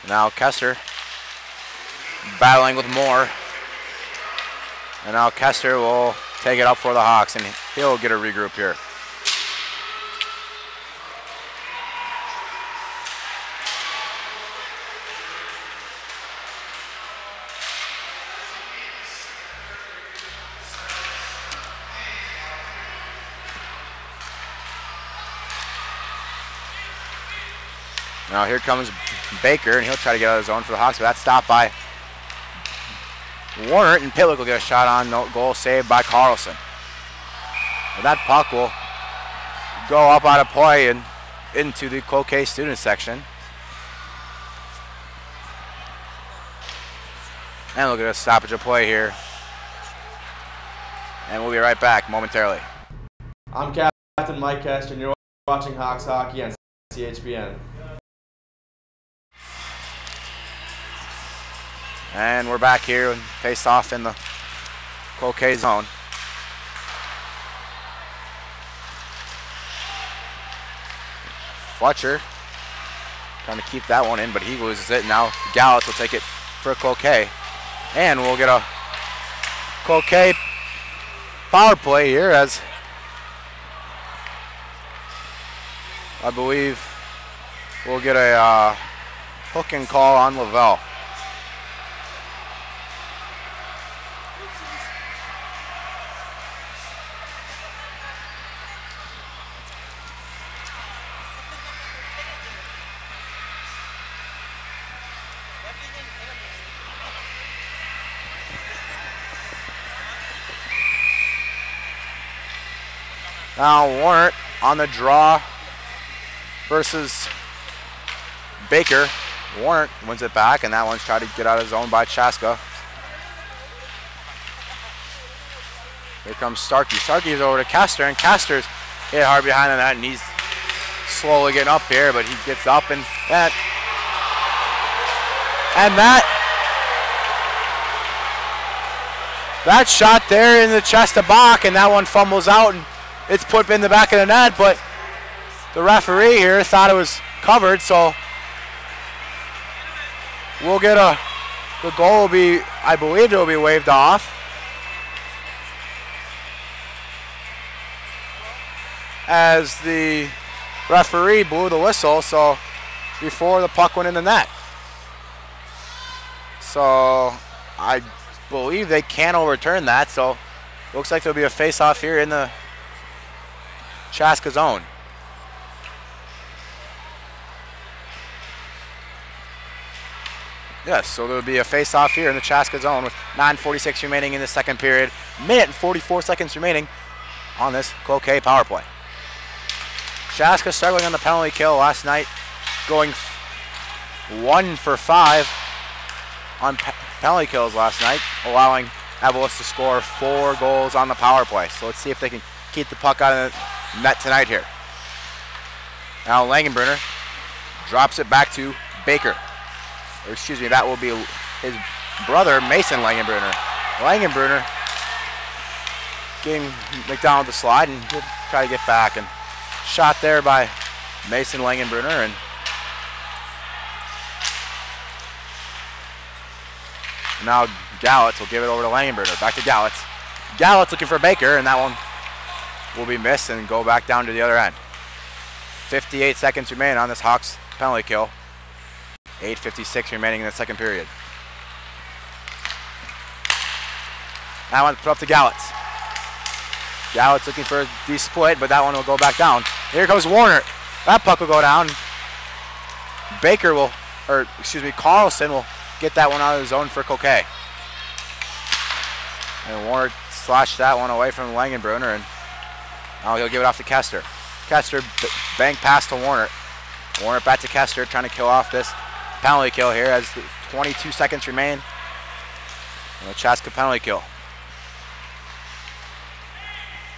Speaker 1: Now Kester battling with Moore. And now Kester will take it up for the Hawks, and he'll get a regroup here. Now here comes Baker, and he'll try to get out of the zone for the Hawks, but that's stopped by Warner, and Pitlick will get a shot on. No goal saved by Carlson. And that puck will go up out of play and into the Cloquet student section. And look at a stoppage of play here. And we'll be right back momentarily.
Speaker 2: I'm Captain Mike Kester, and you're watching Hawks Hockey on CHBN.
Speaker 1: And we're back here and face off in the Cloquet zone. Fletcher trying to keep that one in, but he loses it. Now Gallus will take it for Cloquet. And we'll get a Cloquet power play here, as I believe we'll get a hooking call on Lavelle. Now Warner on the draw versus Baker. Warner wins it back, and that one's tried to get out of zone by Chaska. Here comes Starkey. Starkey's over to Castor, and Castor's hit hard behind the net, and he's slowly getting up here, but he gets up, and that shot there in the chest of Bach, and that one fumbles out, and it's put in the back of the net, but the referee here thought it was covered, so we'll get the goal will be, I believe it will be waved off. As the referee blew the whistle, so before the puck went in the net. So I believe they can't overturn that, so looks like there'll be a face-off here in the Chaska zone. Yes, so there will be a face-off here in the Chaska zone with 9:46 remaining in the second period. Minute and 44 seconds remaining on this Cloquet power play. Chaska struggling on the penalty kill last night, going 1 for 5 on penalty kills last night, allowing Evelyn to score 4 goals on the power play. So let's see if they can keep the puck out of the net tonight here. Now Langenbrunner drops it back to Baker. Or excuse me, that will be his brother, Mason Langenbrunner. Langenbrunner getting McDonald the slide, and he'll try to get back. And shot there by Mason Langenbrunner. And now Gallitz will give it over to Langenbrunner. Back to Gallitz. Gallitz looking for Baker, and that one will be missed and go back down to the other end. 58 seconds remain on this Hawks penalty kill. 8:56 remaining in the second period. That one put up to Gallitz. Gallitz looking for the split, but that one will go back down. Here comes Warner. That puck will go down. Baker will, or excuse me, Carlson will get that one out of the zone for Cloquet. And Warner slashed that one away from Langenbrunner, and now he'll give it off to Kester. Kester bang pass to Warner. Warner back to Kester, trying to kill off this penalty kill here as 22 seconds remain. And the Chaska penalty kill.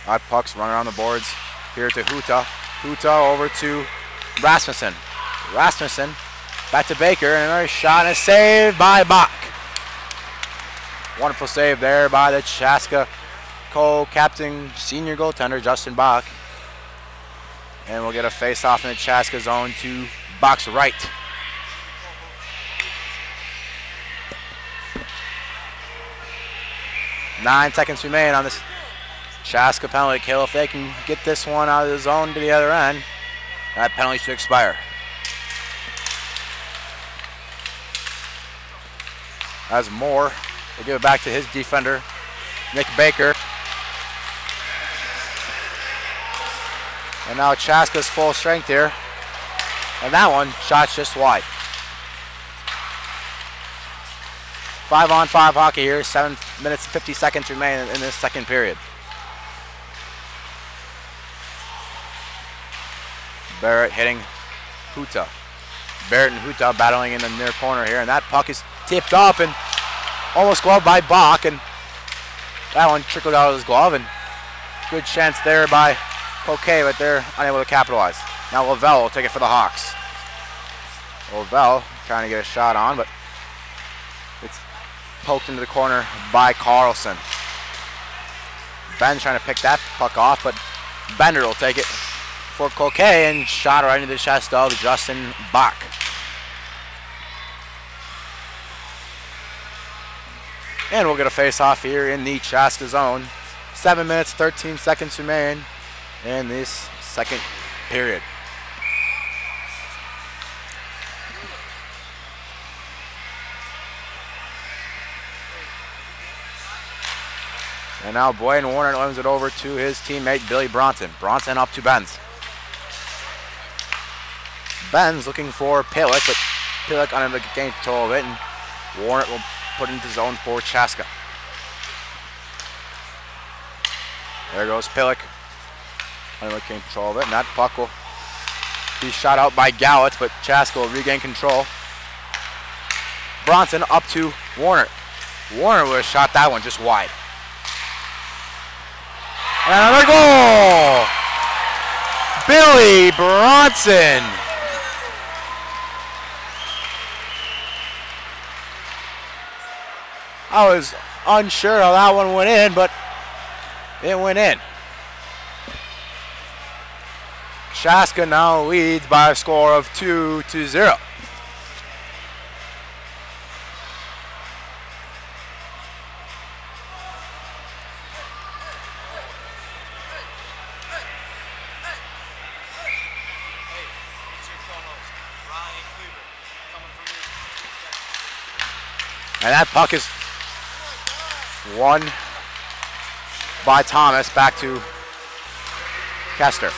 Speaker 1: That puck's running on the boards here to Huta. Huta over to Rasmussen. Rasmussen back to Baker, and another shot and a save by Bach. Wonderful save there by the Chaska co-captain senior goaltender Justin Bach. And we'll get a face-off in the Chaska zone to Bach's right. Nine seconds remain on this Chaska penalty kill. If they can get this one out of the zone to the other end, that penalty should expire. As Moore will give it back to his defender, Nick Baker. And now Chaska's full strength here. And that one, shot's just wide. 5-on-5 hockey here. 7 minutes and 50 seconds remain in this second period. Barrett hitting Huta. Barrett and Huta battling in the near corner here, and that puck is tipped up and almost gloved by Bach, and that one trickled out of his glove, and good chance there by Cloquet, but they're unable to capitalize. Now Lavelle will take it for the Hawks. Lavelle trying to get a shot on, but it's poked into the corner by Carlson. Ben's trying to pick that puck off, but Bender will take it for Cloquet and shot right into the chest of Justin Bach. And we'll get a face-off here in the Chaska zone. 7 minutes, 13 seconds remain in this second period. And now Blaine Warner lends it over to his teammate Billy Bronson. Bronson up to Benz. Benz looking for Pillick, but Pillick unable to gain control of it, and Warner will put into zone for Chaska. There goes Pillick. Unable to gain control of it, and that puck will be shot out by Gallett, but Chaska will regain control. Bronson up to Warner. Warner would have shot that one just wide. And another goal! Billy Bronson. I was unsure how that one went in, but it went in. Chaska now leads by a score of 2-0. And that puck is won by Thomas back to Kester.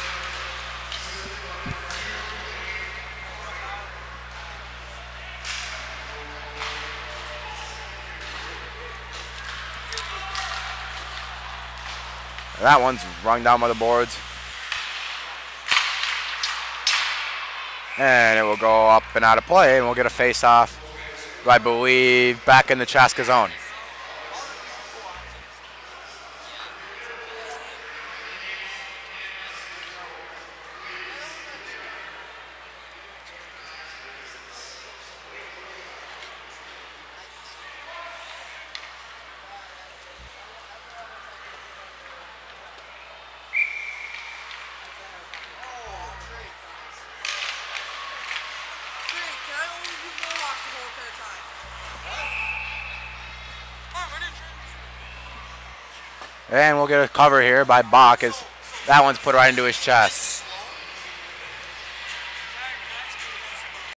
Speaker 1: That one's rung down by the boards. And it will go up and out of play, and we'll get a face-off, I believe, back in the Chaska zone. And we'll get a cover here by Bach as that one's put right into his chest.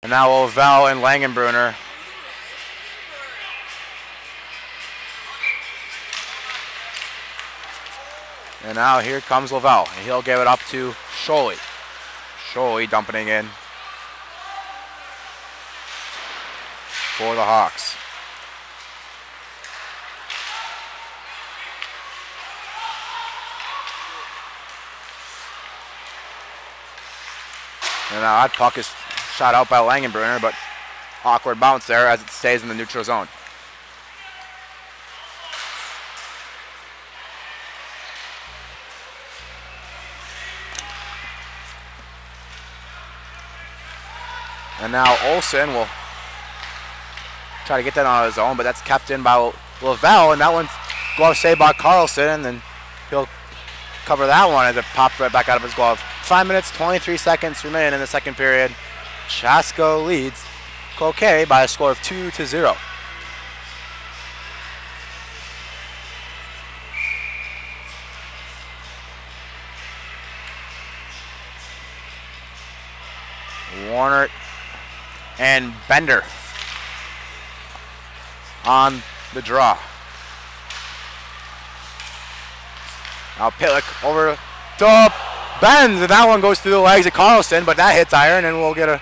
Speaker 1: And now Lavelle and Langenbrunner. And now here comes Lavelle, and he'll give it up to Scholey. Scholey dumping in for the Hawks. And now that puck is shot out by Langenbrunner, but awkward bounce there as it stays in the neutral zone. And now Olsen will try to get that on his own, but that's kept in by Lavelle, and that one's glove saved by Carlson, and then he'll cover that one as it popped right back out of his glove. 5 minutes, 23 seconds remaining in the second period. Chaska leads Cloquet by a score of 2-0. Warner and Bender on the draw. Now Pillick over to Benz, and that one goes through the legs of Carlson, but that hits iron, and we'll get a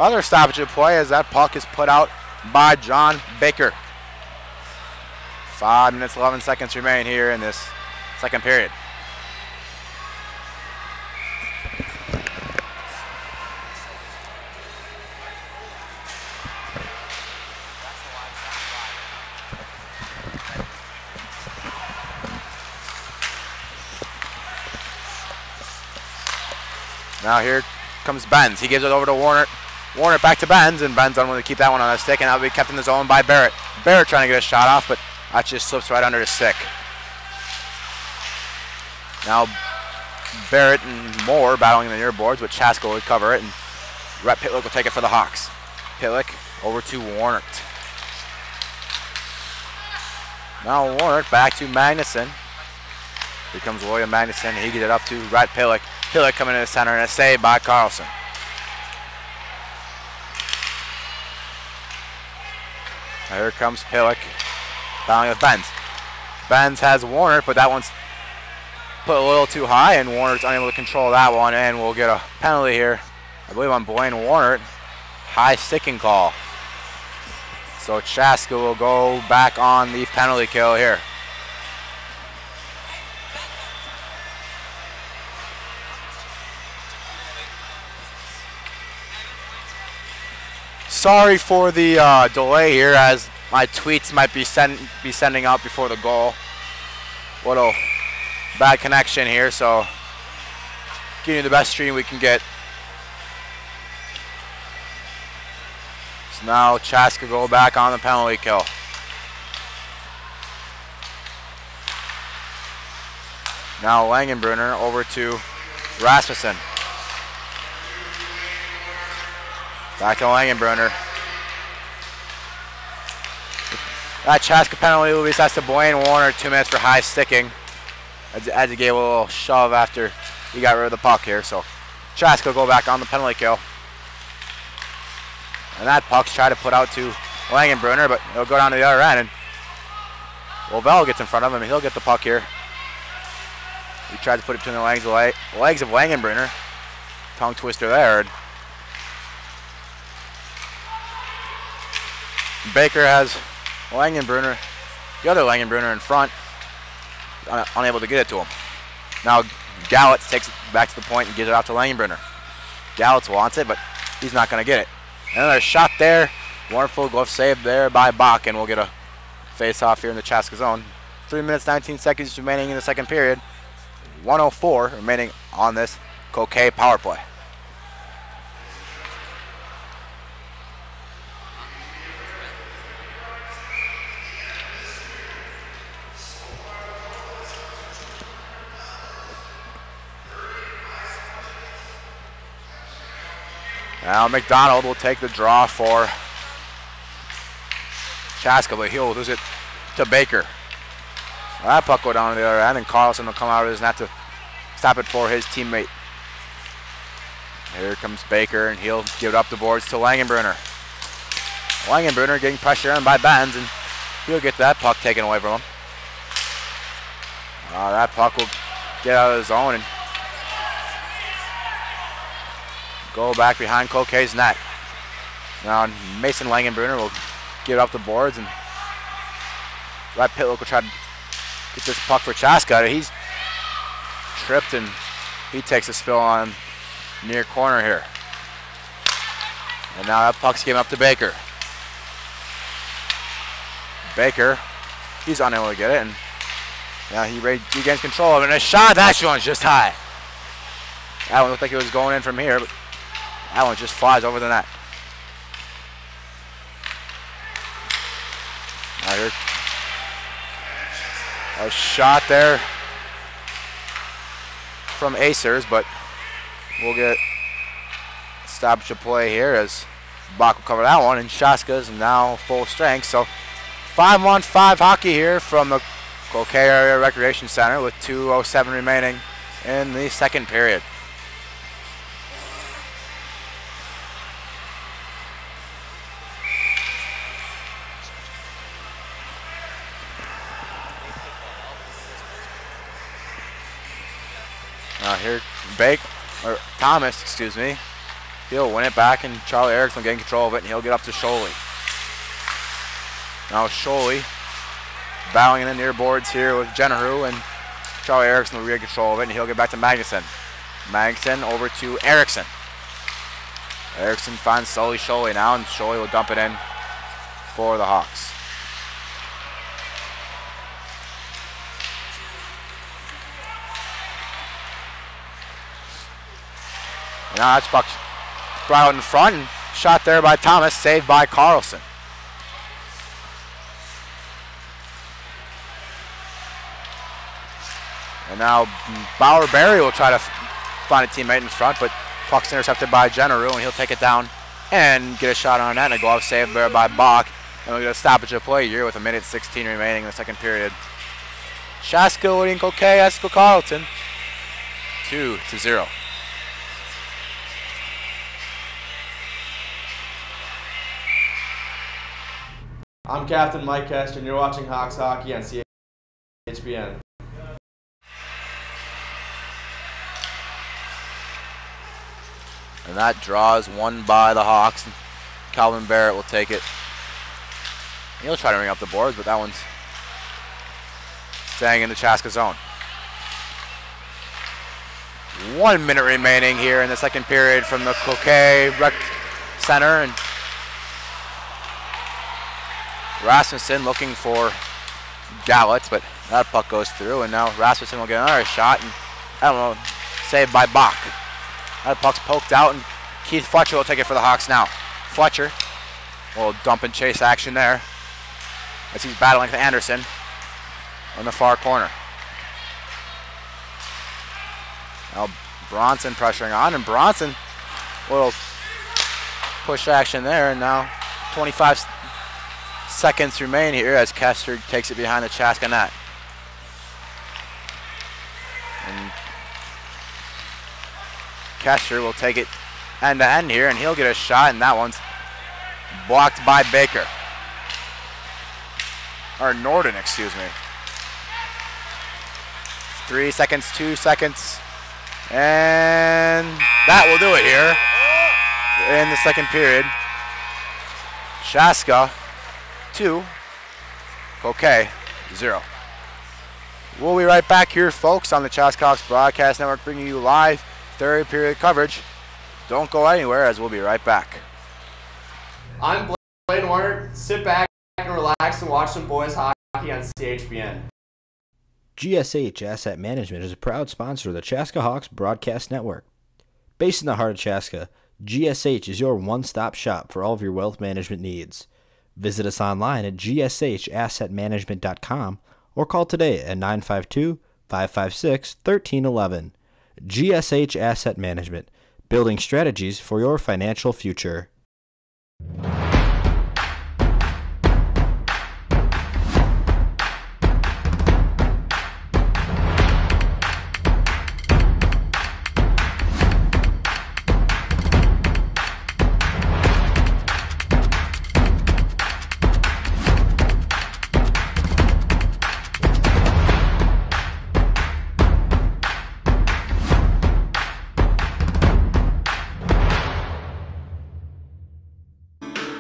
Speaker 1: Another stoppage of play as that puck is put out by John Baker. 5 minutes, 11 seconds remain here in this second period. Now here comes Benz. He gives it over to Warner. Warner back to Benz, and Benz unwilling to keep that one on the stick, and that will be kept in the zone by Barrett. Barrett trying to get a shot off, but that just slips right under his stick. Now Barrett and Moore battling in the near boards, but Chaska will cover it, and Rhett Pitlick will take it for the Hawks. Pitlick over to Warner. Now Warner back to Magnuson. Here comes William Magnuson. He gets it up to Rhett Pitlick. Pitlick coming to the center, and a save by Carlson. Now here comes Pitlick, battling with Benz. Benz has Warner, but that one's put a little too high, and Warner's unable to control that one, and we'll get a penalty here, I believe on Blaine Warner. High sticking call. So Chaska will go back on the penalty kill here. Sorry for the delay here, as my tweets might be sending out before the goal. Little bad connection here, so giving you the best stream we can get. So now Chaska go back on the penalty kill. Now Langenbrunner over to Rasmussen. Back to Langenbrunner. That Chaska penalty will be assessed to Blaine Warner. 2 minutes for high sticking. As he gave a little shove after he got rid of the puck here. So Chaska will go back on the penalty kill. And that puck's tried to put out to Langenbrunner, but it'll go down to the other end. And Lovell gets in front of him, and he'll get the puck here. He tried to put it between the legs of Langenbrunner. Tongue twister there. Baker has Langenbrunner, the other Langenbrunner in front, unable to get it to him. Now Gallitz takes it back to the point and gives it out to Langenbrunner. Gallitz wants it, but he's not going to get it. Another shot there. Wonderful glove save there by Bach, and we'll get a face-off here in the Chaska zone. 3 minutes, 19 seconds remaining in the second period. 1:04 remaining on this Cloquet power play. Now McDonald will take the draw for Chaska, but he'll lose it to Baker. That puck will go down to the other end, and Carlson will come out of his net to stop it for his teammate. Here comes Baker, and he'll give it up the boards to Langenbrunner. Langenbrunner getting pressure on by Benz, and he'll get that puck taken away from him. That puck will get out of the zone and go back behind Cloquet's net. Now Mason Langenbrunner will get up the boards, and Rhett Pitlick will try to get this puck for Chaska. He's tripped, and he takes a spill on near corner here. And now that puck's given up to Baker. Baker, he's unable to get it, and now he regains control of it. And a shot, that one's just high. That one looked like it was going in from here, but that one just flies over the net. Now here, a shot there from Acers, but we'll get stoppage of play here as Bach will cover that one, and Chaska's now full strength. So 5-on-5 hockey here from the Cloquet Area Recreation Center with 2:07 remaining in the second period. Now here, Thomas, excuse me, He'll win it back, and Charlie Erickson will get in control of it, and he'll get up to Sholey. Now Sholey battling in the near boards here with Jenneru, and Charlie Erickson will get control of it, and he'll get back to Magnuson. Magnuson over to Erickson. Erickson finds Sully Sholey now, and Sholey will dump it in for the Hawks. Now that's Buck brought out in front, and shot there by Thomas, saved by Carlson. And now Bauer Berry will try to find a teammate in front, but puck's intercepted by Jenneru, and he'll take it down and get a shot on net, and a glove save there by Bach. And we'll get a stoppage of play here with 1:16 remaining in the second period. Chaska leading Cloquet, Esco Carleton 2-0.
Speaker 2: I'm Captain Mike Kester, and you're watching Hawks Hockey on CHBN.
Speaker 1: And that draws one by the Hawks. Calvin Barrett will take it. He'll try to ring up the boards, but that one's staying in the Chaska zone. 1 minute remaining here in the second period from the Cloquet Rec Center. And Rasmussen looking for Gallet, but that puck goes through, and now Rasmussen will get another shot, and I don't know, saved by Bach. That puck's poked out, and Keith Fletcher will take it for the Hawks now. Fletcher will dump and chase action there as he's battling with Anderson on the far corner. Now Bronson pressuring on, and Bronson will push action there, and now 25 seconds remain here as Kester takes it behind the Chaska net. And Kester will take it end to end here, and he'll get a shot, and that one's blocked by Baker. Or Norden, excuse me. 3 seconds, 2 seconds, and that will do it here in the second period. Chaska 2, Cloquet 0. We'll be right back here, folks, on the Chaska Hawks Broadcast Network, bringing you live third period coverage. Don't go anywhere, as we'll be right back.
Speaker 2: I'm Blaine Warner. Sit back and relax and watch some boys hockey on CHBN.
Speaker 3: GSH Asset Management is a proud sponsor of the Chaska Hawks Broadcast Network. Based in the heart of Chaska, GSH is your one-stop shop for all of your wealth management needs. Visit us online at gshassetmanagement.com or call today at 952-556-1311. GSH Asset Management, building strategies for your financial future.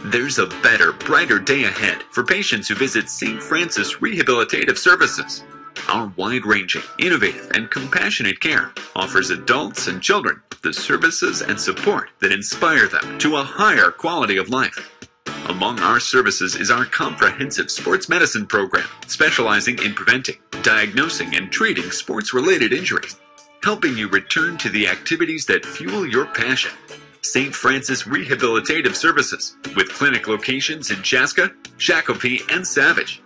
Speaker 4: There's a better, brighter day ahead for patients who visit St. Francis Rehabilitative Services. Our wide-ranging, innovative, and compassionate care offers adults and children the services and support that inspire them to a higher quality of life. Among our services is our comprehensive sports medicine program, specializing in preventing, diagnosing, and treating sports-related injuries, helping you return to the activities that fuel your passion. St. Francis Rehabilitative Services, with clinic locations in Chaska, Shakopee, and Savage.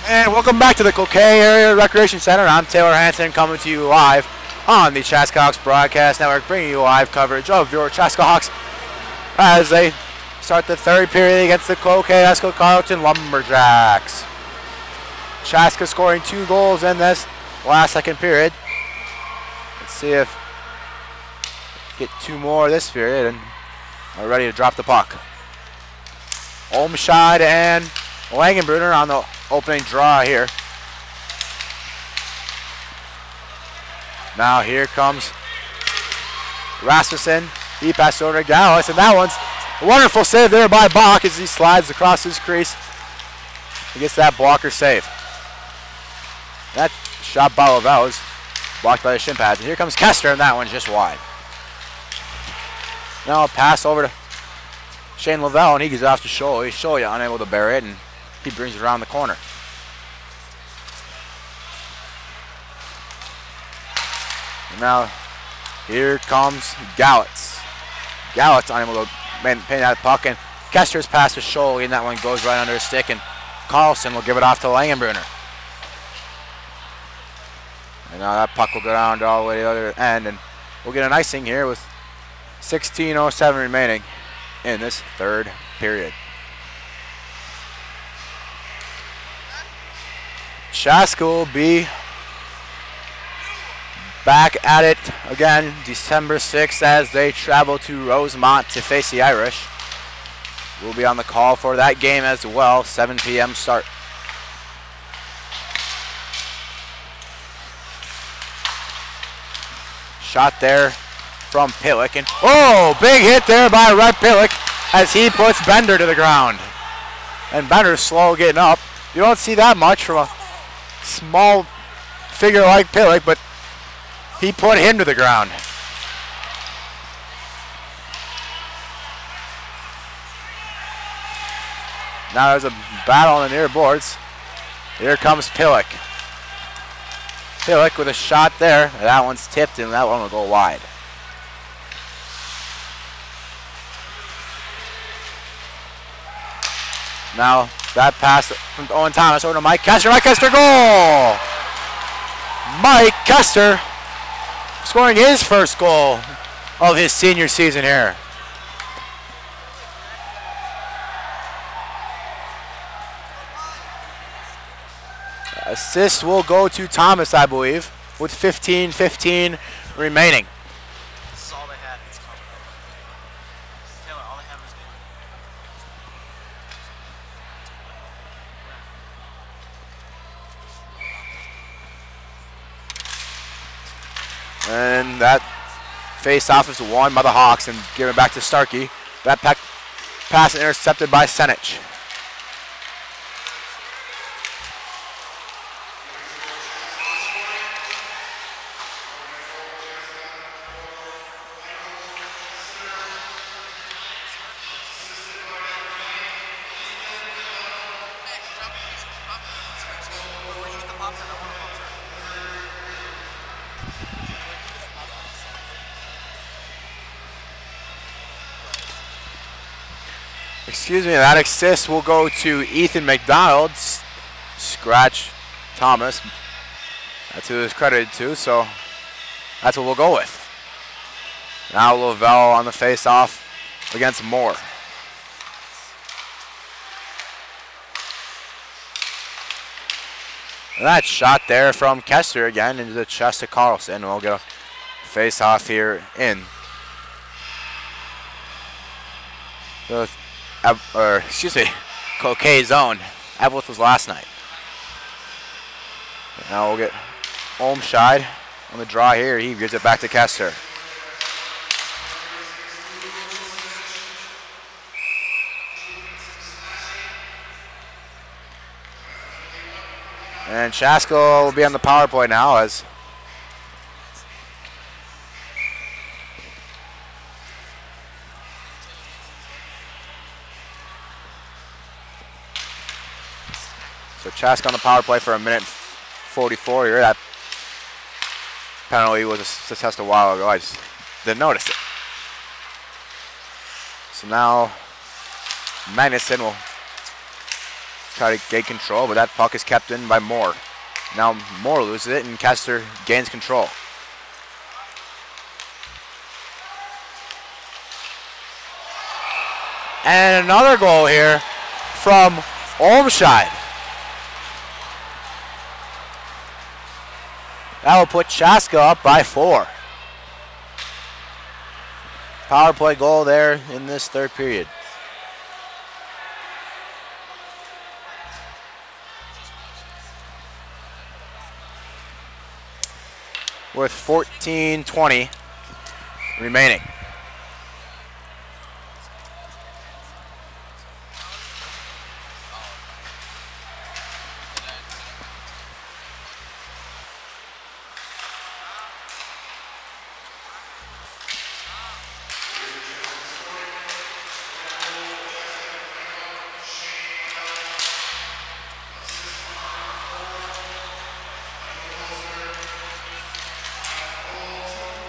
Speaker 1: And welcome back to the Cloquet Area Recreation Center. I'm Taylor Hanson coming to you live on the Chaska Hawks Broadcast Network, bringing you live coverage of your Chaska Hawks as they start the third period against the Cloquet Esco Carleton Lumberjacks. Chaska scoring 2 goals in this last second period. Let's see if get 2 more this period and are ready to drop the puck. Olmscheid and Langenbrunner on the opening draw here. Now here comes Rasmussen. He passed over to Gallus, and that one's a wonderful save there by Bach as he slides across his crease. He gets that blocker save. That shot by Lavelle is blocked by the shin pads. And here comes Kester, and that one's just wide. Now a pass over to Shane Lavelle, and he gets off to Sholey. Sholey unable to bury it, and he brings it around the corner. And now here comes Gallitz. Gallitz unable to maintain that puck, and Kester's pass to Sholey, and that one goes right under his stick, and Carlson will give it off to Langenbrunner. And now that puck will go down all the way to the other end, and we'll get an icing here with 16:07 remaining in this third period. Chaska will be back at it again December 6th as they travel to Rosemont to face the Irish. We'll be on the call for that game as well, 7 p.m. start. Shot there from Pillick, and oh, big hit there by Rhett Pillick as he puts Bender to the ground. And Bender's slow getting up. You don't see that much from a small figure like Pillick, but he put him to the ground. Now there's a battle on the near boards. Here comes Pillick. Pillick with a shot there. That one's tipped, and that one will go wide. Now that pass from Owen Thomas over to Mike Kester. Mike Kester, goal! Mike Kester scoring his first goal of his senior season here. Assist will go to Thomas, I believe, with 15:15 remaining.
Speaker 5: This is all they had. It's coming. Taylor, all they had was
Speaker 1: And that face-off is won by the Hawks and given back to Starkey. That pass intercepted by Senich. Excuse me, that assist will go to Ethan McDonald. Scratch Thomas. That's who it's credited to, so that's what we'll go with. Now Lavelle on the face-off against Moore. And that shot there from Kester again into the chest of Carlson. We'll get a face-off here in the Cloquet zone. Evelyn was last night. Now we'll get Olmscheid on the draw here. He gives it back to Kester. And Chaska will be on the power play now as so Chaska on the power play for 1:44 here. That penalty was assessed a while ago. I just didn't notice it. So now Magnuson will try to gain control, but that puck is kept in by Moore. Now Moore loses it, and Kester gains control. And another goal here from Olmscheid. That will put Chaska up by 4. Power play goal there in this third period. With 14:20 remaining.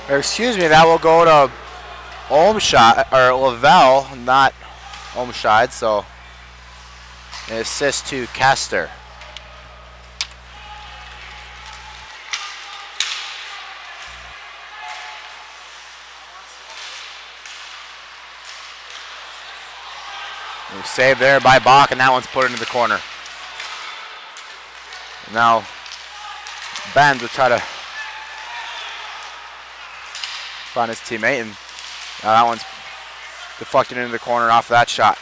Speaker 1: Or excuse me, that will go to Olmscheid, or Lavelle, not Olmscheid, so an assist to Kester. Saved there by Bach, and that one's put into the corner. Now, Benz will try to find his teammate, and that one's deflected into the corner off that shot.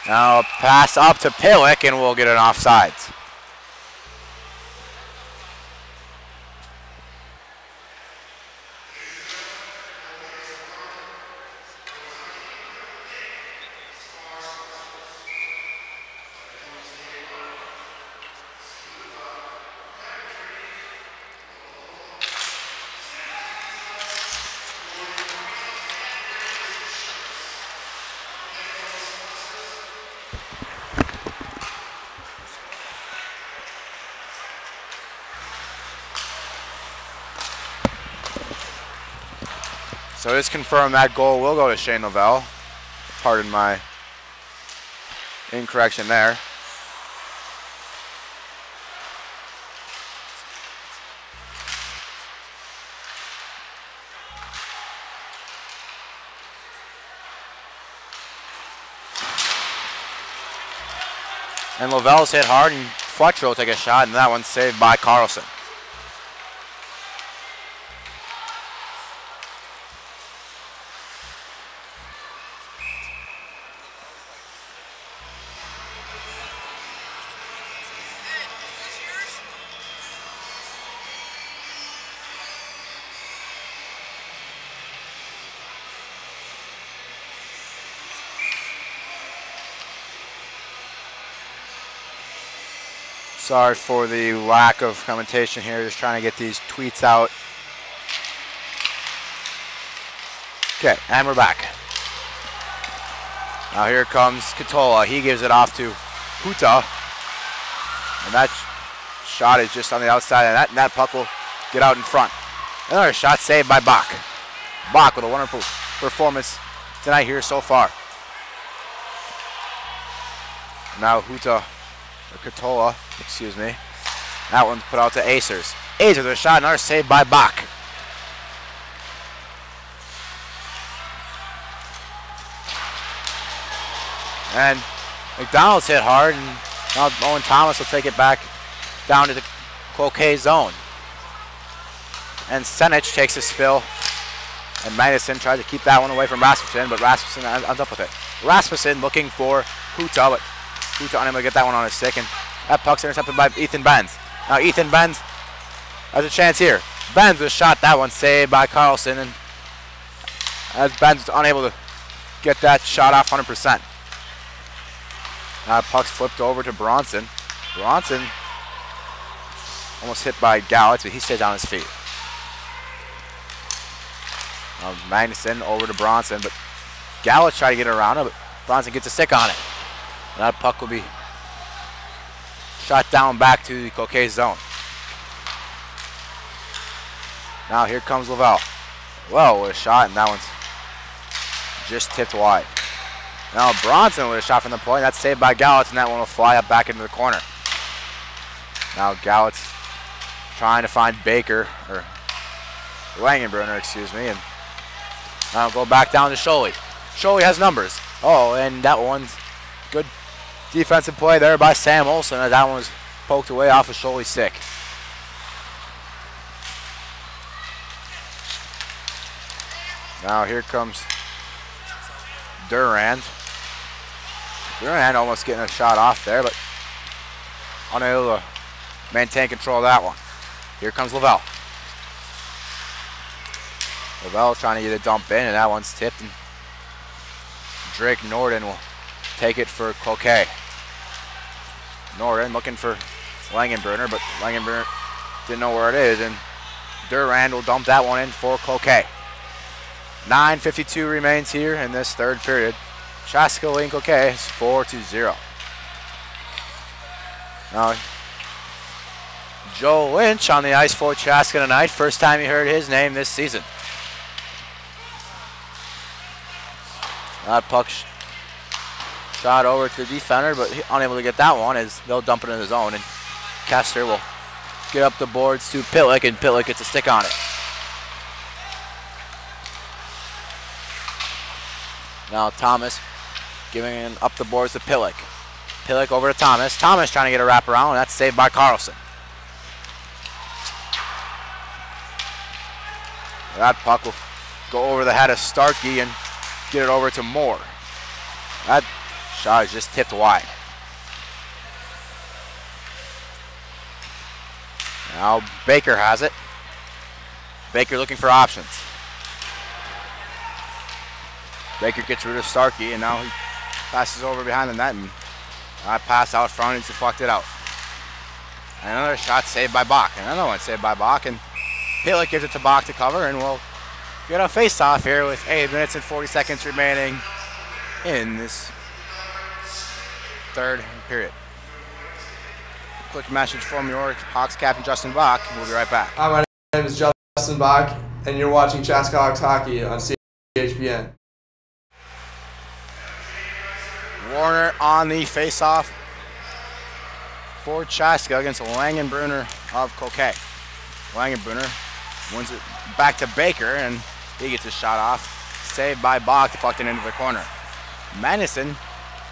Speaker 1: Now a pass up to Pillick, and we'll get an offsides. So it's confirmed that goal will go to Shane Lavelle. Pardon my incorrection there. And Lavelle's hit hard, and Fletcher will take a shot, and that one's saved by Carlson. Sorry for the lack of commentation here, just trying to get these tweets out. Okay, and we're back. Now here comes Katola. He gives it off to Huta. And that shot is just on the outside, and that puck will get out in front. Another shot saved by Bach. Bach with a wonderful performance tonight here so far. Now Huta, or Katola, excuse me. That one's put out to Acers. Acers with a shot, another save by Bach. And McDonald's hit hard, and now Owen Thomas will take it back down to the Cloquet zone. And Senich takes a spill, and Magnuson tries to keep that one away from Rasmussen, but Rasmussen ends up with it. Rasmussen looking for Huta, but Huta unable to get that one on his stick, and that puck's intercepted by Ethan Benz. Now Ethan Benz has a chance here. Benz was shot, that one saved by Carlson, and as Benz was unable to get that shot off 100%. Now puck's flipped over to Bronson. Bronson almost hit by Gallitz, but he stays on his feet. Magnuson over to Bronson, but Gallitz tried to get around him, but Bronson gets a stick on it. And that puck will be shot down back to the Cloquet zone. Now here comes Lavelle. Well, with a shot, and that one's just tipped wide. Now Bronson with a shot from the point. That's saved by Gallitz, and that one will fly up back into the corner. Now Gallitz trying to find Baker, or Langenbrunner, excuse me, and now go back down to Scholey. Scholey has numbers. Oh, and that one's good defensive play there by Sam Olson, as that one was poked away off of Scholey's stick. Now here comes Durand. Durand almost getting a shot off there, but unable to maintain control of that one. Here comes Lavelle. Lavelle trying to get a dump in, and that one's tipped. And Drake Norden will take it for Cloquet. Norden looking for Langenbrunner, but Langenbrunner didn't know where it is, and Durand will dump that one in for Cloquet. 9:52 remains here in this third period. Chaska leading Cloquet is 4-0. Now, Joe Lynch on the ice for Chaska tonight. First time you heard his name this season. That puck shot over to the defender, but unable to get that one as they'll dump it in the zone, and Kester will get up the boards to Pitlick, and Pitlick gets a stick on it. Now Thomas giving up the boards to Pitlick. Pitlick over to Thomas. Thomas trying to get a wraparound, and that's saved by Carlson. That puck will go over the head of Starkey and get it over to Moore. That shot is just tipped wide. Now Baker has it. Baker looking for options. Baker gets rid of Starkey, and now he passes over behind the net, and that pass out front, he's deflected out. And another shot saved by Bach. And another one saved by Bach, and Pitlick gives it to Bach to cover, and we'll get a face-off here with 8 minutes and 40 seconds remaining in this third period. Quick message from your Hawks captain Justin Bach. We'll be right back.
Speaker 2: Hi, my name is Justin Bach, and you're watching Chaska Hawks hockey on CHBN.
Speaker 1: Warner on the face-off for Chaska against Langenbrunner of Cloquet. Langenbrunner wins it back to Baker, and he gets his shot off. Saved by Bach, deflected into the corner. Madison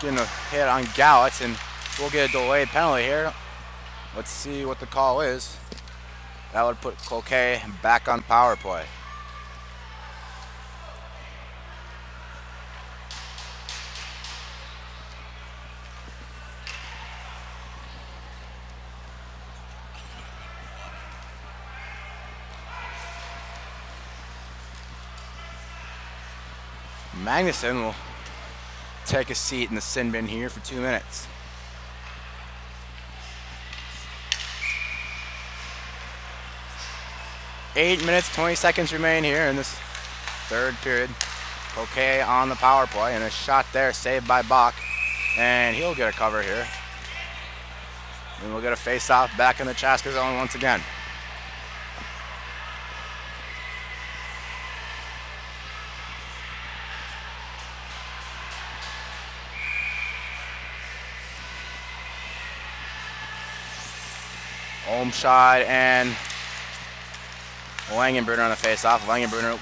Speaker 1: getting a hit on Gallitz, and we'll get a delayed penalty here. Let's see what the call is. That would put Cloquet back on power play. Magnuson will take a seat in the sin bin here for 2 minutes. Eight minutes, 20 seconds remain here in this third period. Cloquet on the power play, and a shot there saved by Bach, and he'll get a cover here. And we'll get a face-off back in the Chaska zone once again. Olmscheid and Langenbrunner on the face-off. Langenbrunner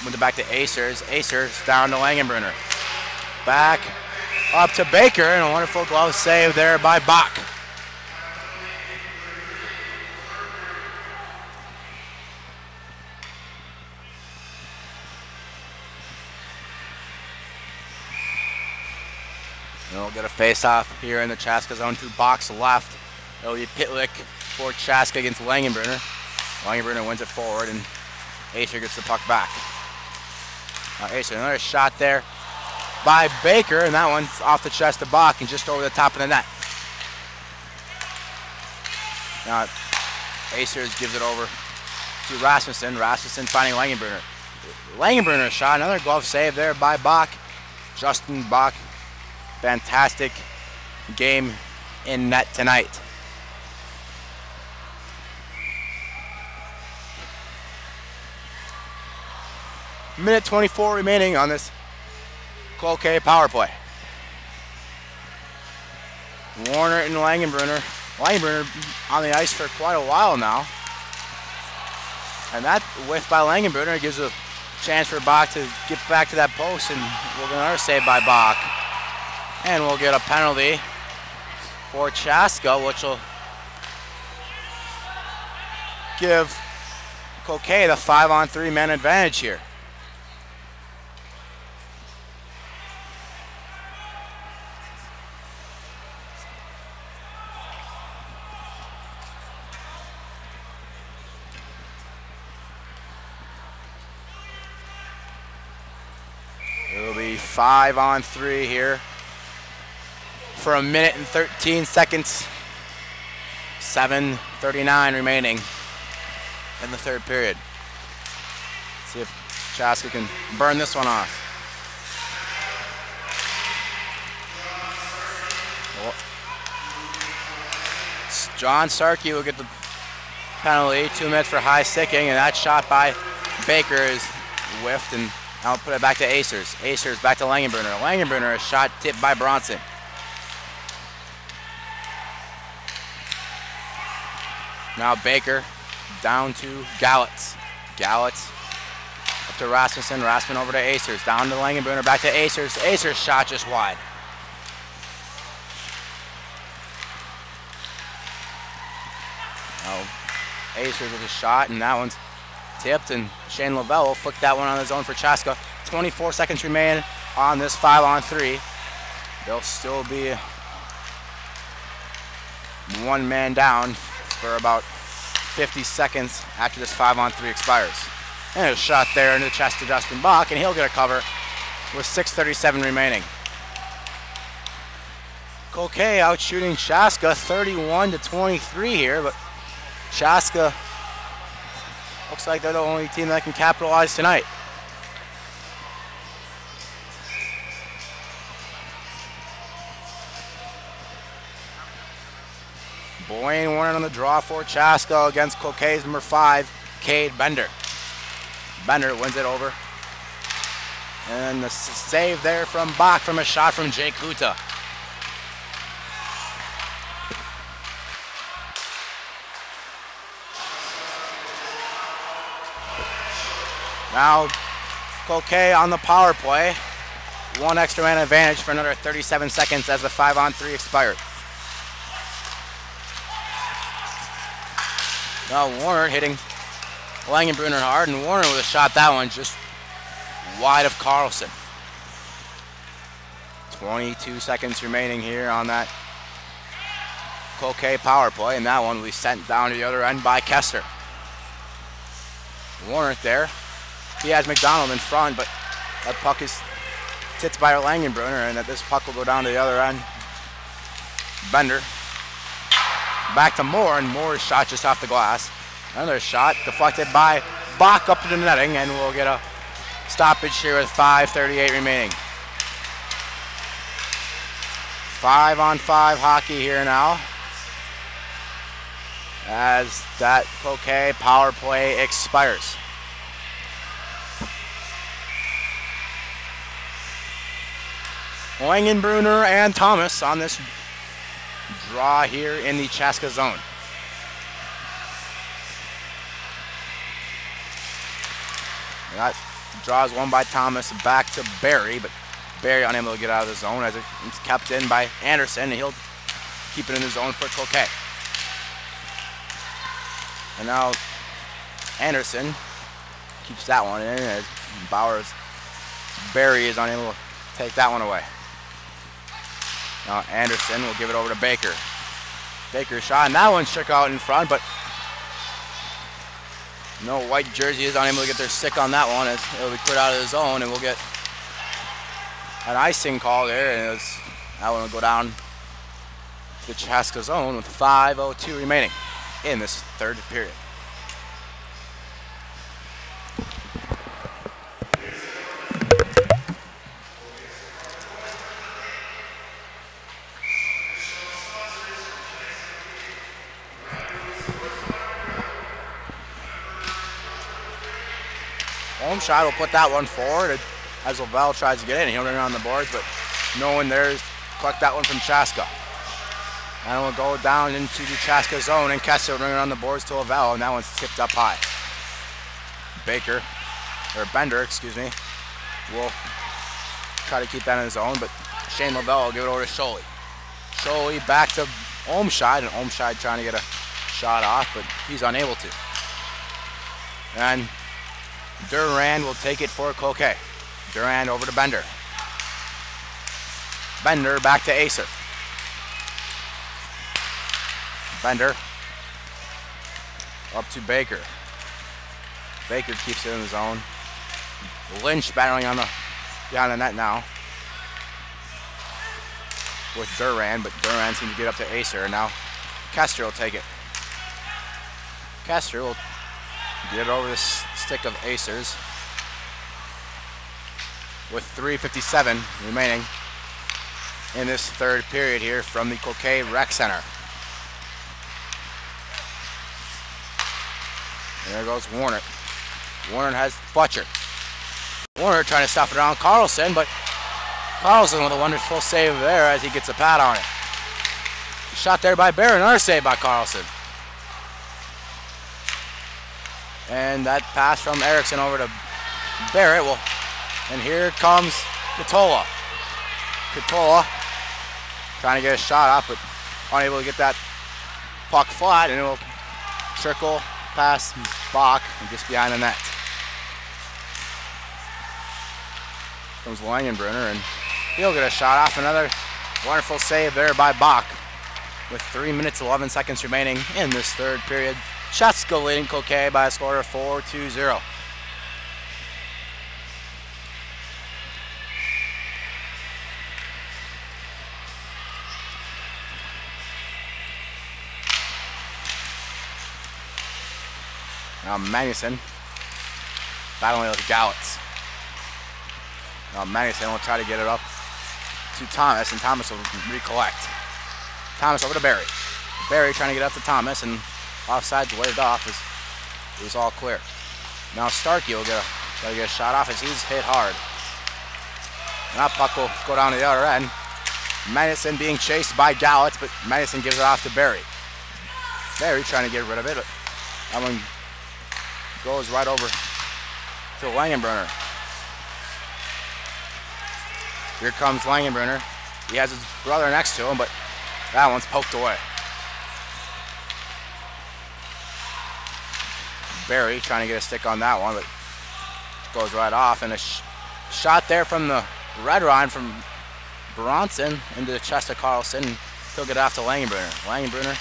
Speaker 1: went back to Acers. Acers down to Langenbrunner. Back up to Baker, and a wonderful glove save there by Bach. And we'll get a face-off here in the Chaska zone to Bach's left. It'll be Pitlick for Chaska against Langenbrunner. Langenbrunner wins it forward, and Acer gets the puck back. Now Acer, another shot there by Baker, and that one's off the chest of Bach and just over the top of the net. Now Acer gives it over to Rasmussen. Rasmussen finding Langenbrunner. Langenbrunner shot, another glove save there by Bach. Justin Bach, fantastic game in net tonight. Minute 24 remaining on this Cloquet power play. Warner and Langenbrunner. Langenbrunner on the ice for quite a while now. And that whiff by Langenbrunner gives a chance for Bach to get back to that post, and we'll get another save by Bach. And we'll get a penalty for Chaska, which will give Cloquet the 5-on-3 man advantage here. It'll be 5-on-3 here for 1 minute and 13 seconds. 7:39 remaining in the third period. See if Chaska can burn this one off. John Starkey will get the penalty. 2 minutes for high sticking, and that shot by Baker is whiffed, and I'll put it back to Acers. Acers back to Langenbrunner. Langenbrunner, a shot tipped by Bronson. Now Baker down to Gallitz. Gallitz up to Rasmussen. Rasmussen over to Acers. Down to Langenbrunner, back to Acers. Acers shot just wide. Oh, Acers with a shot, and that one's tipped, and Shane Lavelle will flick that one on his own for Chaska. 24 seconds remain on this 5-on-3. They'll still be 1 man down for about 50 seconds after this 5-on-3 expires. And a shot there into the chest to Justin Bach, and he'll get a cover with 6:37 remaining. Cloquet out shooting Chaska 31-23 here, but Chaska looks like they're the only team that can capitalize tonight. Blaine Warner on the draw for Chaska against Cloquet's number 5, Cade Bender. Bender wins it over. And the save there from Bach from a shot from Jake Huta. Now Cloquet on the power play. 1 extra man advantage for another 37 seconds as the 5-on-3 expired. Now Warner hitting Langenbrunner hard, and Warner with a shot, that one just wide of Carlson. 22 seconds remaining here on that Cloquet power play, and that one will be sent down to the other end by Kester. Warner there. He has McDonald in front, but that puck is tipped by Langenbrunner, and that this puck will go down to the other end. Bender. Back to Moore, and Moore's shot just off the glass. Another shot deflected by Bach up to the netting, and we'll get a stoppage here with 5:38 remaining. 5-on-5 hockey here now, as that Cloquet power play expires. Langenbrunner and Thomas on this draw here in the Chaska zone. And that draw is won by Thomas back to Barry, but Barry unable to get out of the zone as it's kept in by Anderson, and he'll keep it in the zone for Cloquet. And now Anderson keeps that one in as Barry is unable to take that one away. Now Anderson will give it over to Baker. Baker's shot, and that one shook out in front, but no white jersey is unable to get their stick on that one as it'll be cleared out of the zone, and we'll get an icing call there, and that one will go down to the Chaska zone with 5:02 remaining in this third period. Home shot will put that one forward. as Lavelle tries to get in. He'll run around the boards, but no one there. Collect that one from Chaska. And we'll go down into the Chaska zone, and Kessler running around the boards to Lavelle, and that one's tipped up high. Bender, excuse me, will try to keep that in his zone, but Shane Lavelle will give it over to Sholey. Sholey back to Olmscheid, and Olmscheid trying to get a shot off, but he's unable to. And Durand will take it for Cloquet. Durand over to Bender. Bender back to Acer. Bender up to Baker. Baker keeps it in the zone. Lynch battling on behind the net now with Durand, but Durand seems to get up to Acer, and now Kester will take it. Kester will get it over the stick of Acer's with 3:57 remaining in this third period here from the Cloquet Rec Center. And there goes Warner. Warner has Fletcher. Warner trying to stuff it around Carlson, but Carlson with a wonderful save there as he gets a pad on it. Shot there by Barrett, another save by Carlson. And that pass from Erickson over to Barrett. And here comes Katola. Katola trying to get a shot off, but unable to get that puck flat, and it will trickle past Bach and just behind the net. Comes Langenbrunner, and he'll get a shot off. Another wonderful save there by Bach with 3 minutes 11 seconds remaining in this third period. Chaska leading Cloquet by a score of 4-0. Now Magnuson battling with Gallitz. Now Magnuson will try to get it up to Thomas, and Thomas will recollect. Thomas over to Barry. Barry trying to get up to Thomas, and offside's waved off as it was all clear. Now Starkey will try to get a shot off as he's hit hard. And that puck will go down to the other end. Magnuson being chased by Gallitz, but Magnuson gives it off to Barry. Barry trying to get rid of it, but that one goes right over to Langenbrunner. Here comes Langenbrunner. He has his brother next to him, but that one's poked away. Barry trying to get a stick on that one, but goes right off. And a shot there from the red line from Bronson into the chest of Carlson. He'll get off to Langenbrunner. Langenbrunner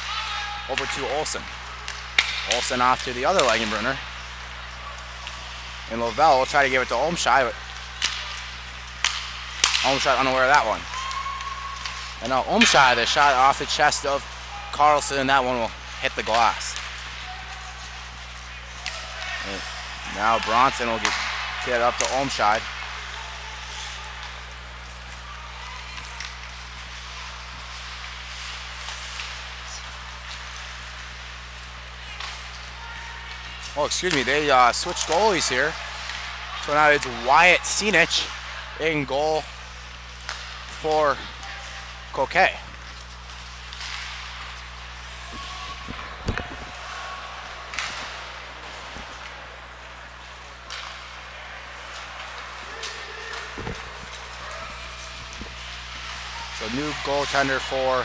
Speaker 1: over to Olsen. Olsen off to the other Langenbrunner. And Lavelle will try to give it to Olmscheid, but Olmscheid unaware of that one. And now Olmscheid, a shot off the chest of Carlson, and that one will hit the glass. And now Bronson will get it up to Olmscheid. Oh, excuse me, they switched goalies here. So now it's Wyatt Senich in goal for Cloquet. So new goaltender for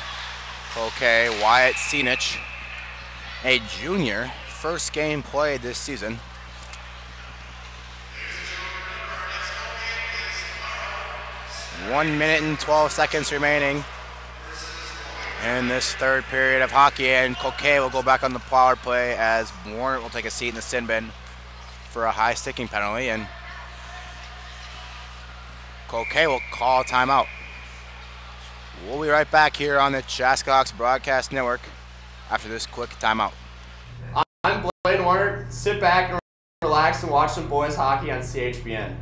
Speaker 1: Cloquet, Wyatt Senich, a junior. First game played this season. 1 minute and 12 seconds remaining in this third period of hockey, and Cloquet will go back on the power play as Warren will take a seat in the sin bin for a high sticking penalty, and Cloquet will call a timeout. We'll be right back here on the Chaska Hawks Broadcast Network after this quick timeout.
Speaker 2: I'm Blaine Warner. Sit back and relax and watch some boys hockey on CHBN.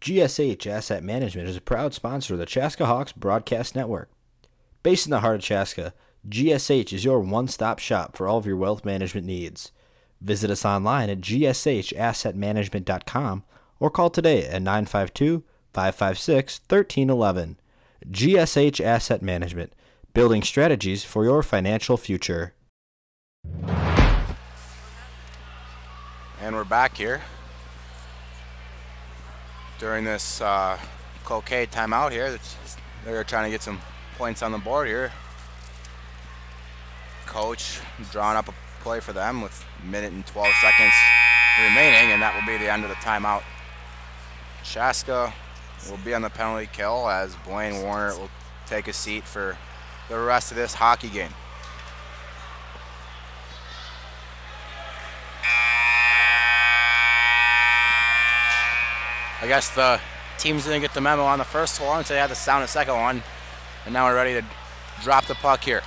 Speaker 3: GSH Asset Management is a proud sponsor of the Chaska Hawks Broadcast Network. Based in the heart of Chaska, GSH is your one-stop shop for all of your wealth management needs. Visit us online at gshassetmanagement.com or call today at 952-556-1311. GSH Asset Management, building strategies for your financial future.
Speaker 1: And we're back here during this Cloquet timeout here. They're trying to get some points on the board here. Coach drawing up a play for them with a minute and 12 seconds remaining, and that will be the end of the timeout. Chaska will be on the penalty kill as Blaine Warner will take a seat for the rest of this hockey game. I guess the teams didn't get the memo on the first one, so they had to sound the second one, and now we're ready to drop the puck here.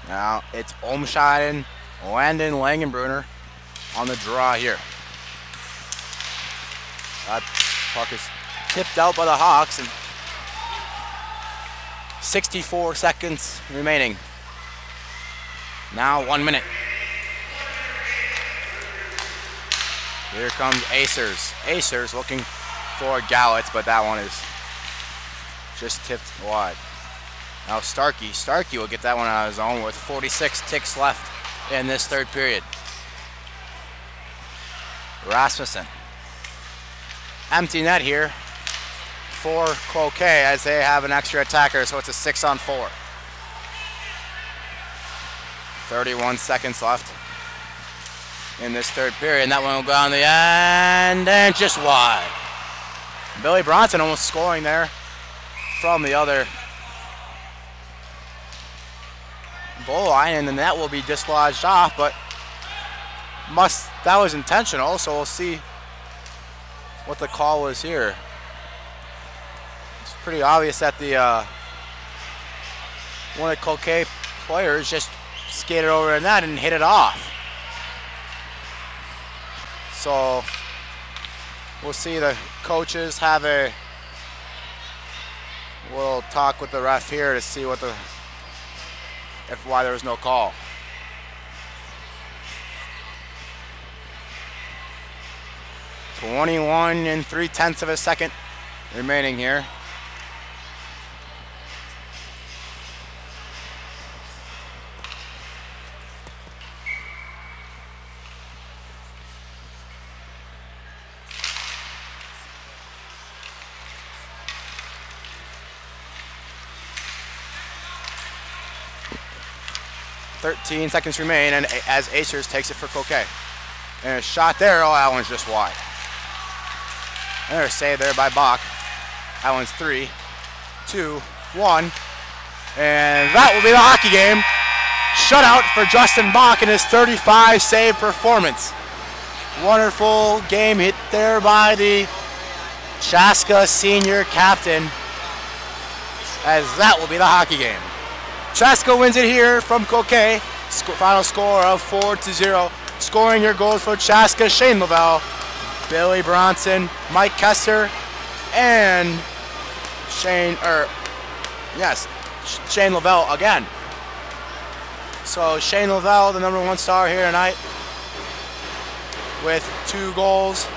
Speaker 1: Now it's Olmscheiden, Landon Langenbrunner on the draw here. That puck is tipped out by the Hawks, and 64 seconds remaining. Now 1 minute. Here comes Acers. Acers looking for Gallets, but that one is just tipped wide. Now Starkey will get that one out of his own with 46 ticks left in this third period. Rasmussen. Empty net here for Cloquet as they have an extra attacker, so it's a 6-on-4. 31 seconds left in this third period, and that one will go on the end and just wide. Billy Bronson almost scoring there from the other goal line, and the net will be dislodged off, but that was intentional, so we'll see what the call was here. It's pretty obvious that the one of the Cloquet players just skated over the net and hit it off. So we'll see. The coaches have we'll talk with the ref here to see what why there was no call. .21 3/10 of a second remaining here. .13 seconds remain, and as Acers takes it for Cloquet. And a shot there, oh, that one's just wide. And there's a save there by Bach. That one's 3, 2, 1. And that will be the hockey game. Shutout for Justin Bach in his 35 save performance. Wonderful game hit there by the Chaska senior captain, as that will be the hockey game. Chaska wins it here from Cloquet. Final score of 4-0. Scoring your goals for Chaska: Shane Lavelle, Billy Bronson, Mike Kessler, and Shane Lavelle again. So Shane Lavelle, the #1 star here tonight, with 2 goals.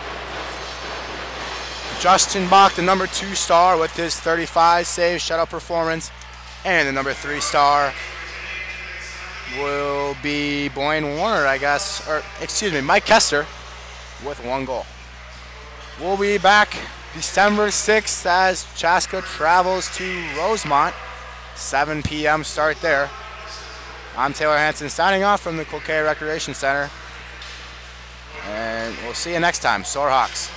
Speaker 1: Justin Bach, the #2 star, with his 35 save shutout performance. And the #3 star will be Blaine Warner, I guess, or excuse me, Mike Kessler with 1 goal. We'll be back December 6th as Chaska travels to Rosemont. 7 p.m. start there. I'm Taylor Hansen signing off from the Cloquet Recreation Center. And we'll see you next time. Soar Hawks.